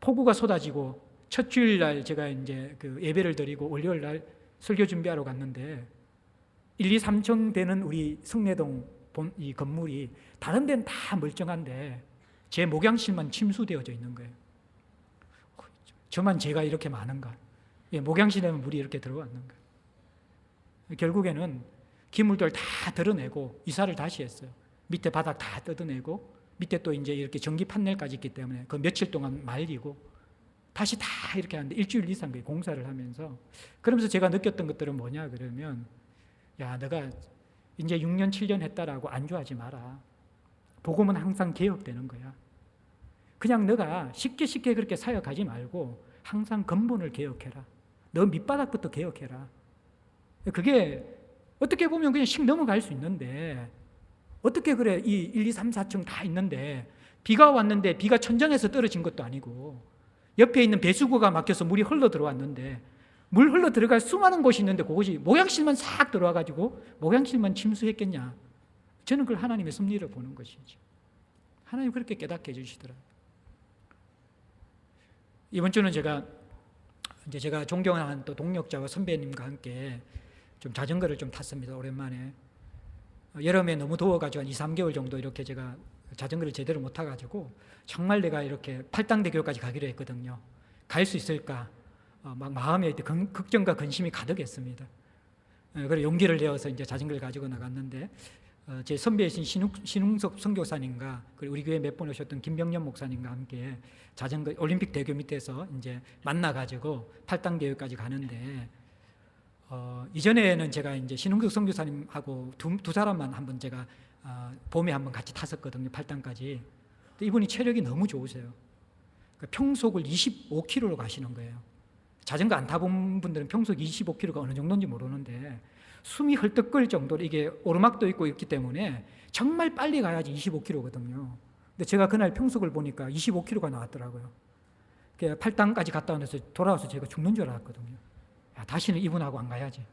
Speaker 1: 폭우가 쏟아지고 첫 주일날 제가 이제 그 예배를 드리고 월요일날 설교 준비하러 갔는데 1, 2, 3층 되는 우리 성내동 이 건물이 다른 데는 다 멀쩡한데 제 목양실만 침수되어져 있는 거예요. 저만 제가 이렇게 많은가? 목양실에는 물이 이렇게 들어왔는가? 결국에는 기물들 다 드러내고 이사를 다시 했어요. 밑에 바닥 다 뜯어내고 밑에 또 이제 이렇게 전기 판넬까지 있기 때문에 그 며칠 동안 말리고 다시 다 이렇게 하는데 일주일 이상 공사를 하면서, 그러면서 제가 느꼈던 것들은 뭐냐 그러면, 야, 내가 이제 6년 7년 했다라고 안주하지 마라. 복음은 항상 개혁되는 거야. 그냥 너가 쉽게 그렇게 사역하지 말고 항상 근본을 개혁해라. 너 밑바닥부터 개혁해라. 그게 어떻게 보면 그냥 씩 넘어갈 수 있는데, 어떻게 그래, 이 1, 2, 3, 4층 다 있는데 비가 왔는데 비가 천장에서 떨어진 것도 아니고 옆에 있는 배수구가 막혀서 물이 흘러 들어왔는데, 물 흘러 들어갈 수많은 곳이 있는데 그곳이 목양실만 싹 들어와가지고 목양실만 침수했겠냐? 저는 그걸 하나님의 섭리를 보는 것이죠. 하나님 그렇게 깨닫게 해주시더라고요. 이번 주는 제가 존경하는 또 동력자와 선배님과 함께 좀 자전거를 좀 탔습니다. 오랜만에. 여름에 너무 더워가지고 한 2, 3개월 정도 이렇게 제가 자전거를 제대로 못 타가지고 정말 내가 이렇게 팔당대교까지 가기로 했거든요. 갈 수 있을까? 막 마음에 걱정과 근심이 가득했습니다. 그래서 용기를 내어서 이제 자전거를 가지고 나갔는데, 제 선배이신 신웅석 선교사님과 그리고 우리 교회 몇 번 오셨던 김병년 목사님과 함께 자전거 올림픽 대교 밑에서 이제 만나가지고 팔당대교까지 가는데, 이전에는 제가 이제 신웅석 선교사님하고 두 사람만 한번 제가 봄에 한번 같이 탔었거든요. 팔당까지. 근데 이분이 체력이 너무 좋으세요. 그러니까 평속을 25km로 가시는 거예요. 자전거 안 타본 분들은 평속 25km가 어느 정도인지 모르는데 숨이 헐떡거릴 정도로 이게 오르막도 있고 있기 때문에 정말 빨리 가야지 25km거든요. 근데 제가 그날 평속을 보니까 25km가 나왔더라고요. 팔당까지 갔다 와서 돌아와서 제가 죽는 줄 알았거든요. 야, 다시는 이분하고 안 가야지.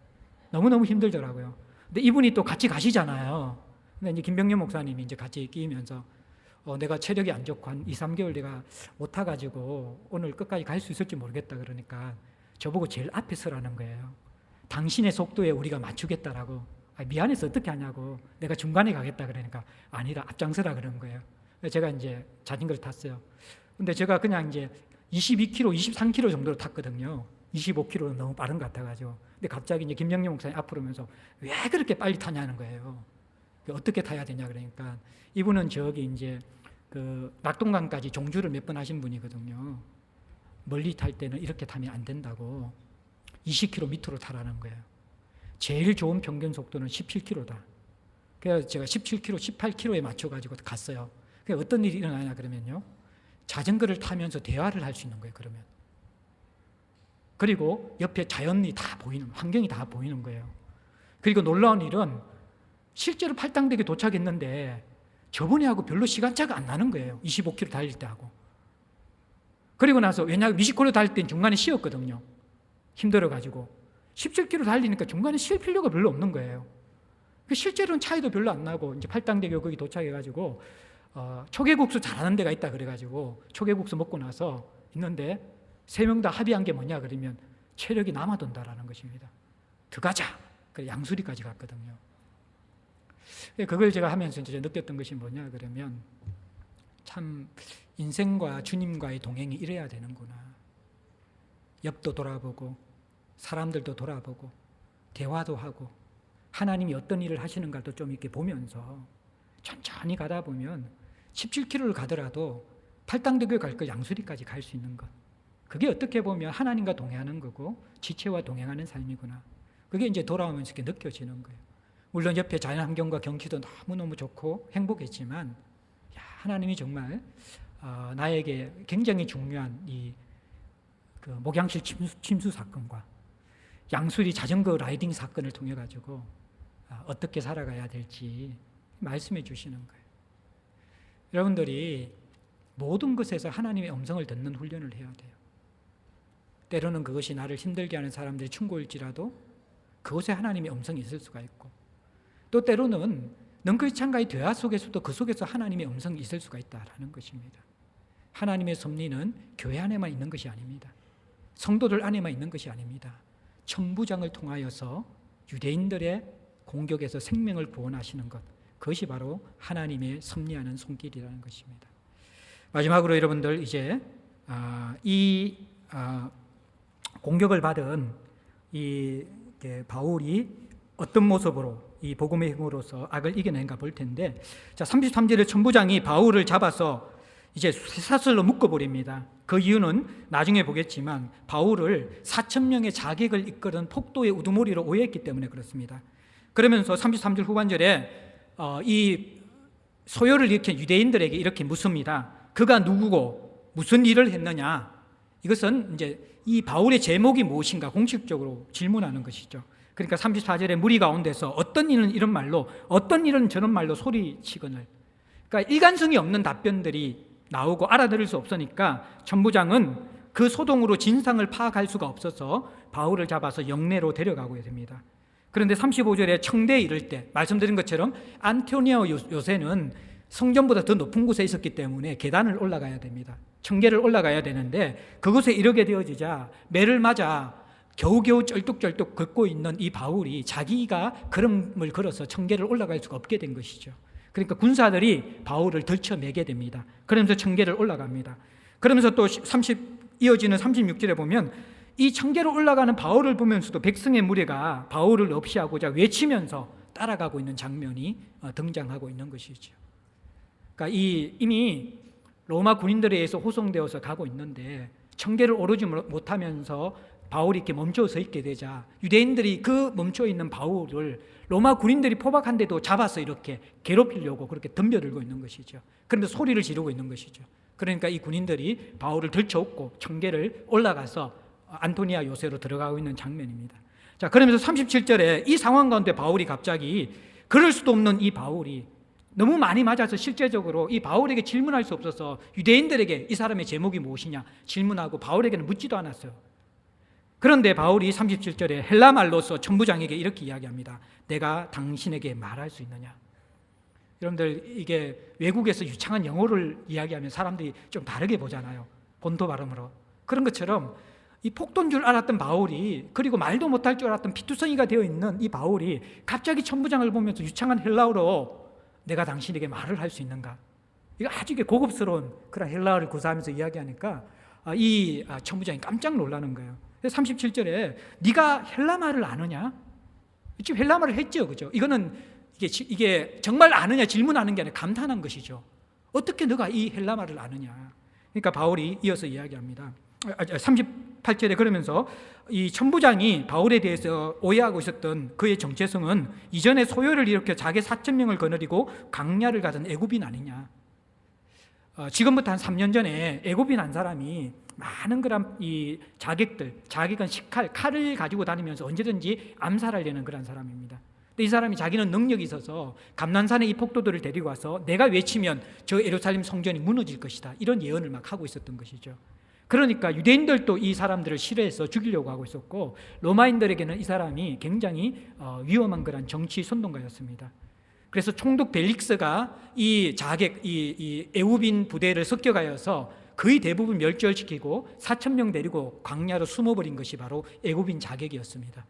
Speaker 1: 너무너무 힘들더라고요. 근데 이분이 또 같이 가시잖아요. 근데 이제 김병년 목사님이 이제 같이 끼면서 내가 체력이 안 좋고 한 2, 3개월 내가 못 타가지고 오늘 끝까지 갈 수 있을지 모르겠다 그러니까 저보고 제일 앞에 서라는 거예요. 당신의 속도에 우리가 맞추겠다라고. 미안해서 어떻게 하냐고. 내가 중간에 가겠다 그러니까 아니라 앞장서라 그런 거예요. 제가 이제 자전거를 탔어요. 근데 제가 그냥 이제 22km, 23km 정도로 탔거든요. 25km는 너무 빠른 것 같아가지고. 근데 갑자기 이제 김영렬 목사님 앞으로 오면서 왜 그렇게 빨리 타냐는 거예요. 어떻게 타야 되냐 그러니까 이분은 저기 이제 그 낙동강까지 종주를 몇 번 하신 분이거든요. 멀리 탈 때는 이렇게 타면 안 된다고 20km 밑으로 타라는 거예요. 제일 좋은 평균 속도는 17km다. 그래서 제가 17km, 18km에 맞춰가지고 갔어요. 그러니까 어떤 일이 일어나냐 그러면요. 자전거를 타면서 대화를 할 수 있는 거예요. 그러면. 그리고 옆에 자연이 다 보이는, 환경이 다 보이는 거예요. 그리고 놀라운 일은 실제로 팔당대교 도착했는데 저번에 하고 별로 시간차가 안 나는 거예요. 25km 달릴 때 하고. 그리고 나서 왜냐하면 미식코로 달릴 땐 중간에 쉬었거든요. 힘들어가지고. 17km 달리니까 중간에 쉴 필요가 별로 없는 거예요. 실제로는 차이도 별로 안 나고 이제 팔당대교 거기 도착해가지고 초계국수 잘하는 데가 있다 그래가지고 초계국수 먹고 나서 있는데 3명 다 합의한 게 뭐냐 그러면 체력이 남아돈다라는 것입니다. 들어가자. 그래 양수리까지 갔거든요. 그걸 제가 하면서 이제 느꼈던 것이 뭐냐 그러면 참 인생과 주님과의 동행이 이래야 되는구나. 옆도 돌아보고 사람들도 돌아보고 대화도 하고 하나님이 어떤 일을 하시는가도 좀 이렇게 보면서 천천히 가다 보면 17km를 가더라도 팔당대교 갈 거 양수리까지 갈 수 있는 것. 그게 어떻게 보면 하나님과 동행하는 거고 지체와 동행하는 삶이구나. 그게 이제 돌아오면서 이렇게 느껴지는 거예요. 물론 옆에 자연환경과 경치도 너무너무 좋고 행복했지만 하나님이 정말 나에게 굉장히 중요한 그 목양실 침수 사건과 양수리 자전거 라이딩 사건을 통해 가지고 어떻게 살아가야 될지 말씀해 주시는 거예요. 여러분들이 모든 것에서 하나님의 음성을 듣는 훈련을 해야 돼요. 때로는 그것이 나를 힘들게 하는 사람들이 충고일지라도 그것에 하나님의 음성이 있을 수가 있고 또 때로는 능글창가의 대화 속에서도 그 속에서 하나님의 음성이 있을 수가 있다라는 것입니다. 하나님의 섭리는 교회 안에만 있는 것이 아닙니다. 성도들 안에만 있는 것이 아닙니다. 천부장을 통하여서 유대인들의 공격에서 생명을 구원하시는 것, 그것이 바로 하나님의 섭리하는 손길이라는 것입니다. 마지막으로 여러분들 이제 이 공격을 받은 이 바울이 어떤 모습으로 이 복음의 힘으로서 악을 이겨낸가 볼 텐데, 자 33절에 천부장이 바울을 잡아서 이제 쇠사슬로 묶어버립니다. 그 이유는 나중에 보겠지만 바울을 4,000명의 자객을 이끄는 폭도의 우두머리로 오해했기 때문에 그렇습니다. 그러면서 33절 후반절에 이 소요를 일으킨 유대인들에게 이렇게 묻습니다. 그가 누구고 무슨 일을 했느냐? 이것은 이제 이 바울의 제목이 무엇인가 공식적으로 질문하는 것이죠. 그러니까 34절에 무리 가운데서 어떤 일은 이런 말로, 어떤 일은 저런 말로 소리치거늘. 그러니까 일관성이 없는 답변들이 나오고 알아들을 수 없으니까 천부장은 그 소동으로 진상을 파악할 수가 없어서 바울을 잡아서 영내로 데려가고 됩니다. 그런데 35절에 청대에 이를 때 말씀드린 것처럼 안토니아 요새는 성전보다 더 높은 곳에 있었기 때문에 계단을 올라가야 됩니다. 청계를 올라가야 되는데 그곳에 이르게 되어지자 매를 맞아 겨우겨우 쩔뚝쩔뚝 걷고 있는 이 바울이 자기가 걸음을 걸어서 청계를 올라갈 수가 없게 된 것이죠. 그러니까 군사들이 바울을 들쳐매게 됩니다. 그러면서 청계를 올라갑니다. 그러면서 또 이어지는 36절에 보면 이 청계로 올라가는 바울을 보면서도 백성의 무리가 바울을 없이하고자 외치면서 따라가고 있는 장면이 등장하고 있는 것이죠. 그러니까 이미 로마 군인들에 의해서 호송되어서 가고 있는데 청계를 오르지 못하면서 바울이 이렇게 멈춰 서 있게 되자 유대인들이 그 멈춰 있는 바울을 로마 군인들이 포박한데도 잡아서 이렇게 괴롭히려고 그렇게 덤벼들고 있는 것이죠. 그러면서 소리를 지르고 있는 것이죠. 그러니까 이 군인들이 바울을 들쳐업고 청계를 올라가서 안토니아 요새로 들어가고 있는 장면입니다. 자, 그러면서 37절에 이 상황 가운데 바울이 갑자기 그럴 수도 없는 이 바울이 너무 많이 맞아서 실제적으로 이 바울에게 질문할 수 없어서 유대인들에게 이 사람의 제목이 무엇이냐 질문하고 바울에게는 묻지도 않았어요. 그런데 바울이 37절에 헬라 말로서 천부장에게 이렇게 이야기합니다. 내가 당신에게 말할 수 있느냐? 여러분들 이게 외국에서 유창한 영어를 이야기하면 사람들이 좀 다르게 보잖아요. 본토 발음으로. 그런 것처럼 이 폭도인 줄 알았던 바울이 그리고 말도 못할 줄 알았던 피투성이가 되어 있는 이 바울이 갑자기 천부장을 보면서 유창한 헬라어로 내가 당신에게 말을 할 수 있는가? 이거 아주 고급스러운 그런 헬라어를 구사하면서 이야기하니까 이 천부장이 깜짝 놀라는 거예요. 37절에 네가 헬라 말을 아느냐? 지금 헬라 말을 했죠, 그죠? 이거는 이게 정말 아느냐 질문하는 게 아니라 감탄한 것이죠. 어떻게 너가 이 헬라 말을 아느냐? 그러니까 바울이 이어서 이야기합니다. 38절에 그러면서 이 천부장이 바울에 대해서 오해하고 있었던 그의 정체성은 이전에 소요를 일으켜 자기 4,000명을 거느리고 광야를 가던 애굽인 아니냐. 지금부터 한 3년 전에 애굽인 한 사람이 많은 그런 이 자객은 식칼, 칼을 가지고 다니면서 언제든지 암살하려는 그런 사람입니다. 근데 이 사람이 자기는 능력이 있어서 감난산에 이 폭도들을 데리고 와서 내가 외치면 저 예루살렘 성전이 무너질 것이다. 이런 예언을 막 하고 있었던 것이죠. 그러니까 유대인들도 이 사람들을 싫어해서 죽이려고 하고 있었고 로마인들에게는 이 사람이 굉장히 위험한 그런 정치 선동가였습니다. 그래서 총독 벨릭스가 이 애굽인 부대를 습격하여서 거의 대부분 멸절시키고 4,000명 데리고 광야로 숨어버린 것이 바로 애굽인 자객이었습니다.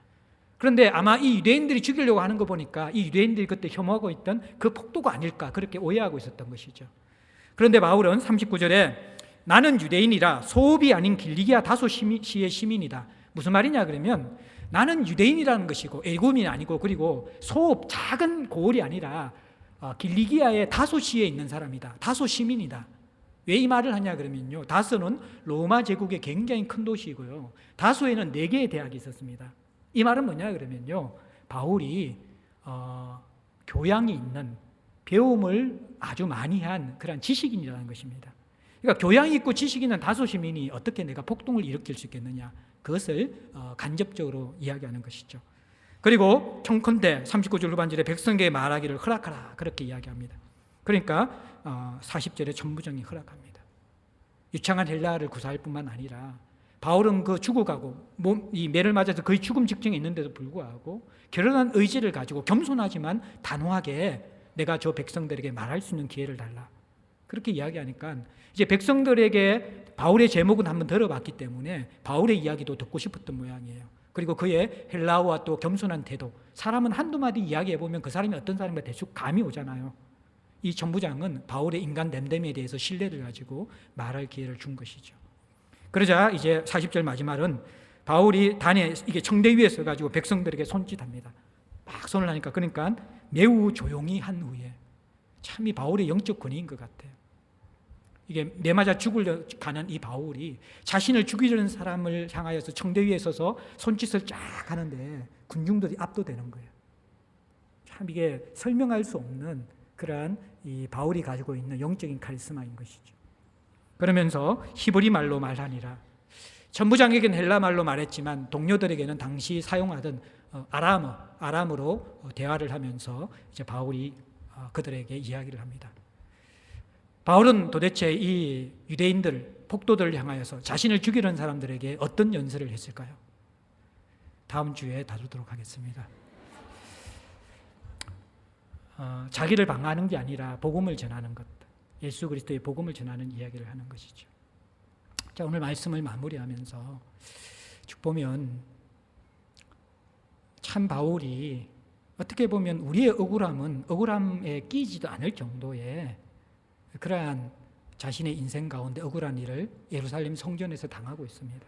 Speaker 1: 그런데 아마 이 유대인들이 죽이려고 하는 거 보니까 이 유대인들이 그때 혐오하고 있던 그 폭도가 아닐까 그렇게 오해하고 있었던 것이죠. 그런데 바울은 39절에 나는 유대인이라 소읍이 아닌 길리기아 다소 시의 시민이다. 무슨 말이냐 그러면 나는 유대인이라는 것이고 애굽인이 아니고 그리고 소읍 작은 고을이 아니라 길리기아의 다소 시에 있는 사람이다. 다소 시민이다. 왜 이 말을 하냐 그러면요. 다소는 로마 제국의 굉장히 큰 도시이고요. 다소에는 4개의 대학이 있었습니다. 이 말은 뭐냐 그러면요. 바울이 교양이 있는 배움을 아주 많이 한 그런 지식인이라는 것입니다. 그러니까 교양이 있고 지식이 있는 다소 시민이 어떻게 내가 폭동을 일으킬 수 있겠느냐. 그것을 간접적으로 이야기하는 것이죠. 그리고 청컨대 39절 후반절에 백성에게 말하기를 허락하라 그렇게 이야기합니다. 그러니까 40절에 천부장이 허락합니다. 유창한 헬라어를 구사할 뿐만 아니라 바울은 그 죽어가고 이 매를 맞아서 거의 죽음 직전에 있는데도 불구하고 결연한 의지를 가지고 겸손하지만 단호하게 내가 저 백성들에게 말할 수 있는 기회를 달라. 그렇게 이야기하니까 이제 백성들에게 바울의 제목은 한번 들어봤기 때문에 바울의 이야기도 듣고 싶었던 모양이에요. 그리고 그의 헬라어와 또 겸손한 태도, 사람은 한두 마디 이야기해보면 그 사람이 어떤 사람인가 대충 감이 오잖아요. 이 천부장은 바울의 인간 댐댐에 대해서 신뢰를 가지고 말할 기회를 준 것이죠. 그러자 이제 40절 마지막은 바울이 단에 이게 청대 위에 서가지고 백성들에게 손짓합니다. 막 손을 하니까 그러니까 매우 조용히 한 후에 참 이 바울의 영적 권위인 것 같아요. 이게 내맞아 죽으려 가는 이 바울이 자신을 죽이려는 사람을 향하여서 청대 위에 서서 손짓을 쫙 하는데 군중들이 압도되는 거예요. 참 이게 설명할 수 없는 그러한 이 바울이 가지고 있는 영적인 카리스마인 것이죠. 그러면서 히브리 말로 말하니라. 천부장에게는 헬라 말로 말했지만 동료들에게는 당시 사용하던 아람어로 대화를 하면서 이제 바울이 그들에게 이야기를 합니다. 바울은 도대체 이 유대인들, 폭도들을 향하여서 자신을 죽이려는 사람들에게 어떤 연설을 했을까요? 다음 주에 다루도록 하겠습니다. 자기를 방어하는 게 아니라 복음을 전하는 것, 예수 그리스도의 복음을 전하는 이야기를 하는 것이죠. 자, 오늘 말씀을 마무리하면서 쭉 보면 참 바울이 어떻게 보면 우리의 억울함에 끼지도 않을 정도의 그러한 자신의 인생 가운데 억울한 일을 예루살렘 성전에서 당하고 있습니다.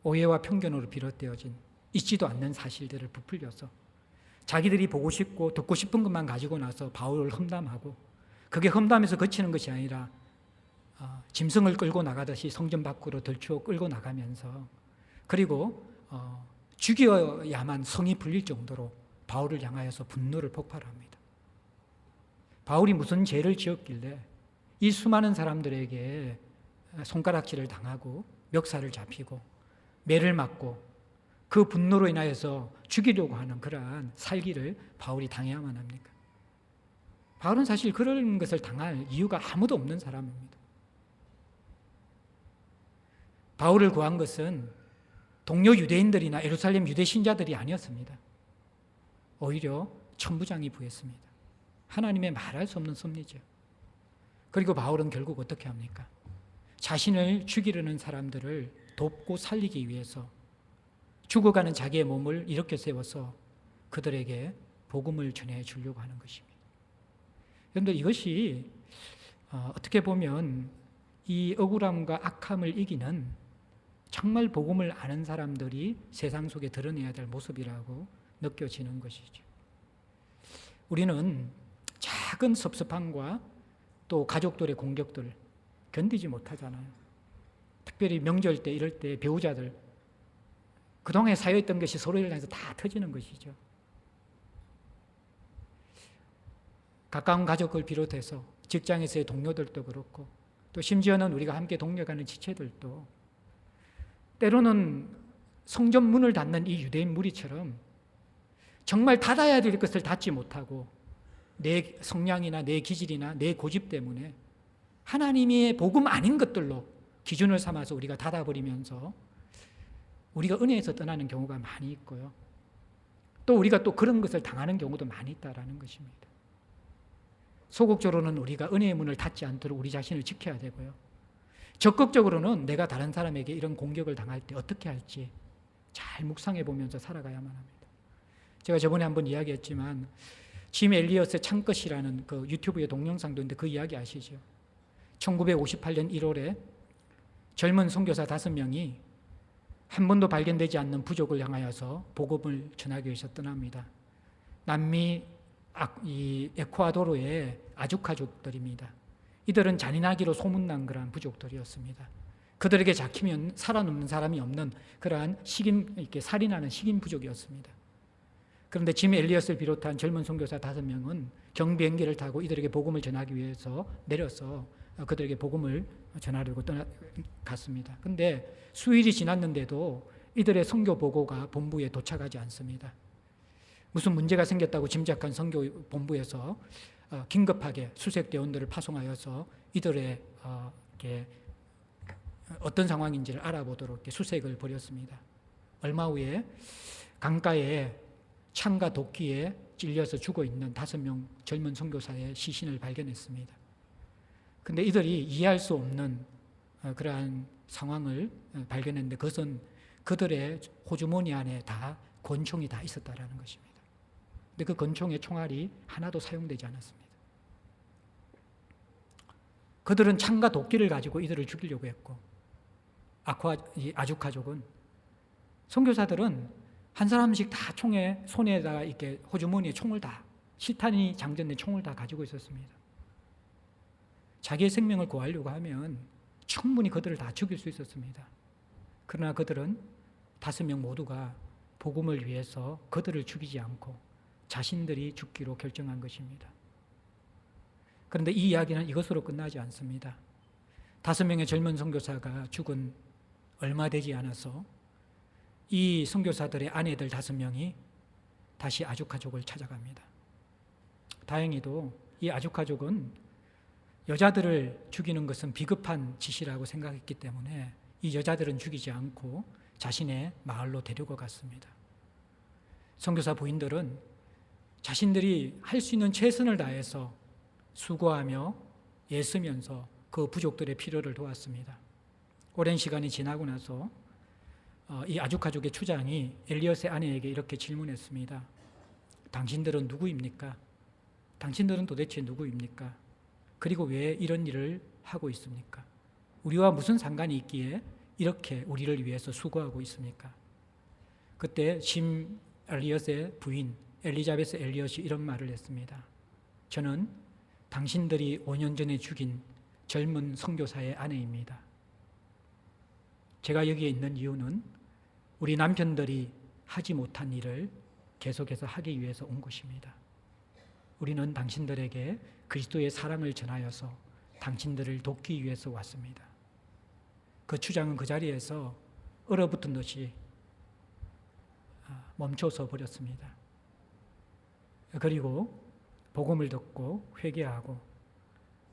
Speaker 1: 오해와 편견으로 비롯되어진 있지도 않는 사실들을 부풀려서 자기들이 보고 싶고 듣고 싶은 것만 가지고 나서 바울을 험담하고, 그게 험담에서 그치는 것이 아니라 짐승을 끌고 나가듯이 성전 밖으로 들추어 끌고 나가면서, 그리고 죽여야만 성이 풀릴 정도로 바울을 향하여서 분노를 폭발합니다. 바울이 무슨 죄를 지었길래 이 수많은 사람들에게 손가락질을 당하고 멱살을 잡히고 매를 맞고 그 분노로 인하여서 죽이려고 하는 그러한 살기를 바울이 당해야만 합니까? 바울은 사실 그런 것을 당할 이유가 아무도 없는 사람입니다. 바울을 구한 것은 동료 유대인들이나 예루살렘 유대 신자들이 아니었습니다. 오히려 천부장이 부했습니다. 하나님의 말할 수 없는 섭리죠. 그리고 바울은 결국 어떻게 합니까? 자신을 죽이려는 사람들을 돕고 살리기 위해서 죽어가는 자기의 몸을 일으켜 세워서 그들에게 복음을 전해 주려고 하는 것입니다. 여러분들, 이것이 어떻게 보면 이 억울함과 악함을 이기는 정말 복음을 아는 사람들이 세상 속에 드러내야 될 모습이라고 느껴지는 것이죠. 우리는 작은 섭섭함과 또 가족들의 공격들을 견디지 못하잖아요. 특별히 명절 때, 이럴 때 배우자들, 그동안에 쌓여있던 것이 서로를 향해서 다 터지는 것이죠. 가까운 가족을 비롯해서 직장에서의 동료들도 그렇고, 또 심지어는 우리가 함께 동력하는 지체들도 때로는 성전 문을 닫는 이 유대인 무리처럼 정말 닫아야 될 것을 닫지 못하고 내 성향이나 내 기질이나 내 고집 때문에 하나님의 복음 아닌 것들로 기준을 삼아서 우리가 닫아버리면서 우리가 은혜에서 떠나는 경우가 많이 있고요. 또 우리가 또 그런 것을 당하는 경우도 많이 있다라는 것입니다. 소극적으로는 우리가 은혜의 문을 닫지 않도록 우리 자신을 지켜야 되고요. 적극적으로는 내가 다른 사람에게 이런 공격을 당할 때 어떻게 할지 잘 묵상해 보면서 살아가야만 합니다. 제가 저번에 한번 이야기했지만 짐 엘리엇의 창끝이라는 그 유튜브의 동영상도 있는데 그 이야기 아시죠? 1958년 1월에 젊은 선교사 5명이 한 번도 발견되지 않는 부족을 향하여서 복음을 전하기 위해서 떠납니다. 남미 에콰도르의 아주카족들입니다. 이들은 잔인하기로 소문난 그러한 부족들이었습니다. 그들에게 잡히면 살아남는 사람이 없는 그러한 이렇게 살인하는 식인 부족이었습니다. 그런데 짐 엘리엇을 비롯한 젊은 선교사 5명은 경비행기를 타고 이들에게 복음을 전하기 위해서 내려서 그들에게 복음을 전하려고 갔습니다. 그런데 수일이 지났는데도 이들의 선교 보고가 본부에 도착하지 않습니다. 무슨 문제가 생겼다고 짐작한 선교 본부에서 긴급하게 수색 대원들을 파송하여서 이들의 어떤 상황인지를 알아보도록 수색을 벌였습니다. 얼마 후에 강가에 창과 도끼에 찔려서 죽어있는 5명 젊은 선교사의 시신을 발견했습니다. 그런데 이들이 이해할 수 없는 그러한 상황을 발견했는데 그것은 그들의 호주머니 안에 다 권총이 다 있었다라는 것입니다. 근데 그 권총의 총알이 하나도 사용되지 않았습니다. 그들은 창과 도끼를 가지고 이들을 죽이려고 했고, 아주카족은, 선교사들은 한 사람씩 다 총에 손에다가 이렇게 호주머니에 총을 다, 실탄이 장전된 총을 다 가지고 있었습니다. 자기의 생명을 구하려고 하면 충분히 그들을 다 죽일 수 있었습니다. 그러나 그들은 5명 모두가 복음을 위해서 그들을 죽이지 않고 자신들이 죽기로 결정한 것입니다. 그런데 이 이야기는 이것으로 끝나지 않습니다. 5명의 젊은 선교사가 죽은 얼마 되지 않아서 이 선교사들의 아내들 5명이 다시 아주카족을 찾아갑니다. 다행히도 이 아주카족은 여자들을 죽이는 것은 비급한 짓이라고 생각했기 때문에 이 여자들은 죽이지 않고 자신의 마을로 데리고 갔습니다. 선교사 부인들은 자신들이 할 수 있는 최선을 다해서 수고하며 애쓰면서 그 부족들의 필요를 도왔습니다. 오랜 시간이 지나고 나서 이 아주카족의 추장이 엘리엇의 아내에게 이렇게 질문했습니다. 당신들은 누구입니까? 당신들은 도대체 누구입니까? 그리고 왜 이런 일을 하고 있습니까? 우리와 무슨 상관이 있기에 이렇게 우리를 위해서 수고하고 있습니까? 그때 짐 엘리엇의 부인 엘리자베스 엘리엇이 이런 말을 했습니다. 저는 당신들이 5년 전에 죽인 젊은 선교사의 아내입니다. 제가 여기에 있는 이유는 우리 남편들이 하지 못한 일을 계속해서 하기 위해서 온 것입니다. 우리는 당신들에게 그리스도의 사랑을 전하여서 당신들을 돕기 위해서 왔습니다. 그 추장은 그 자리에서 얼어붙은 듯이 멈춰서 버렸습니다. 그리고 복음을 듣고 회개하고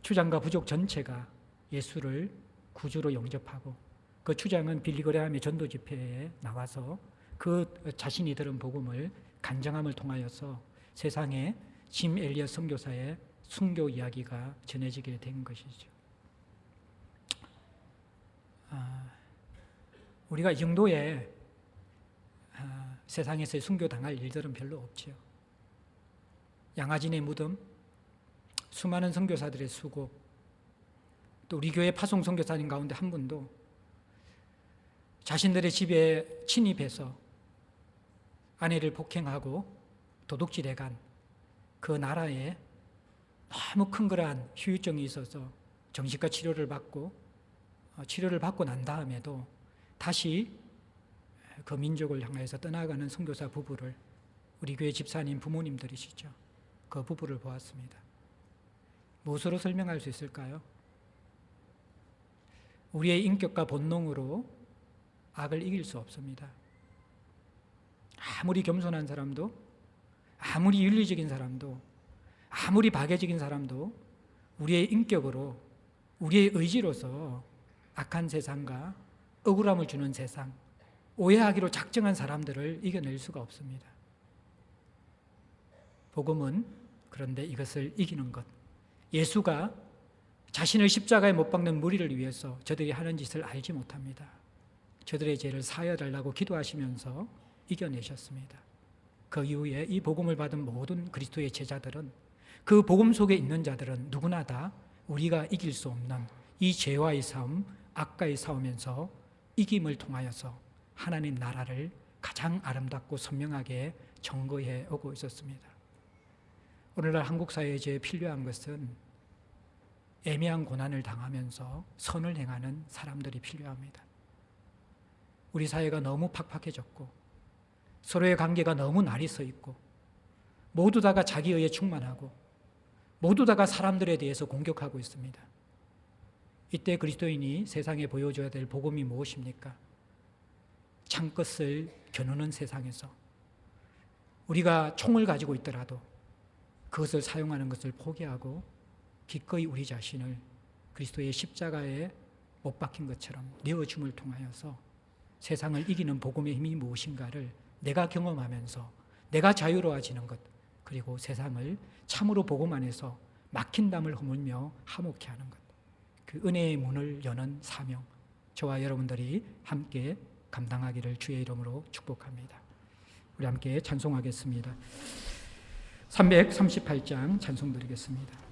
Speaker 1: 추장과 부족 전체가 예수를 구주로 영접하고 그 추장은 빌리그레함의 전도 집회에 나와서 그 자신이 들은 복음을 간증함을 통하여서 세상에 짐 엘리엇 선교사의 순교 이야기가 전해지게 된 것이죠. 우리가 이 정도의 세상에서 순교당할 일들은 별로 없지요. 양아진의 무덤, 수많은 선교사들의 수고, 또 우리 교회 파송 선교사님 가운데 한 분도 자신들의 집에 침입해서 아내를 폭행하고 도둑질해 간 그 나라에 너무 큰 그러한 후유증이 있어서 정신과 치료를 받고 난 다음에도 다시 그 민족을 향해서 떠나가는 선교사 부부를 우리 교회 집사님 부모님들이시죠. 그 부부를 보았습니다. 무엇으로 설명할 수 있을까요? 우리의 인격과 본능으로 악을 이길 수 없습니다. 아무리 겸손한 사람도, 아무리 윤리적인 사람도, 아무리 박애적인 사람도 우리의 인격으로, 우리의 의지로서 악한 세상과 억울함을 주는 세상, 오해하기로 작정한 사람들을 이겨낼 수가 없습니다. 복음은 그런데 이것을 이기는 것, 예수가 자신을 십자가에 못 박는 무리를 위해서 저들이 하는 짓을 알지 못합니다. 저들의 죄를 사하여달라고 기도하시면서 이겨내셨습니다. 그 이후에 이 복음을 받은 모든 그리스도의 제자들은, 그 복음 속에 있는 자들은 누구나 다 우리가 이길 수 없는 이 죄와의 싸움, 악과의 싸움에서 이김을 통하여서 하나님 나라를 가장 아름답고 선명하게 증거해 오고 있었습니다. 오늘날 한국 사회에 제일 필요한 것은 애매한 고난을 당하면서 선을 행하는 사람들이 필요합니다. 우리 사회가 너무 팍팍해졌고 서로의 관계가 너무 날이 서 있고 모두 다가 자기의에 충만하고 모두 다가 사람들에 대해서 공격하고 있습니다. 이때 그리스도인이 세상에 보여줘야 될 복음이 무엇입니까? 창끝을 겨누는 세상에서 우리가 총을 가지고 있더라도 그것을 사용하는 것을 포기하고 기꺼이 우리 자신을 그리스도의 십자가에 못 박힌 것처럼 내어줌을 통하여서 세상을 이기는 복음의 힘이 무엇인가를 내가 경험하면서 내가 자유로워지는 것, 그리고 세상을 참으로 복음 안에서 막힌 담을 허물며 화목케 하는 것, 그 은혜의 문을 여는 사명, 저와 여러분들이 함께 감당하기를 주의 이름으로 축복합니다. 우리 함께 찬송하겠습니다. 338장 찬송 드리겠습니다.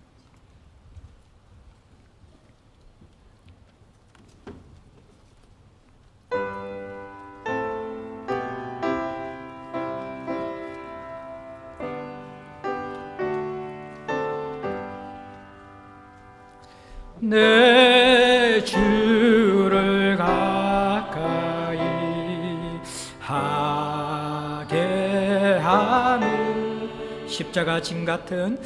Speaker 1: 내 주를 가까이 하게 하는 십자가 짐 같은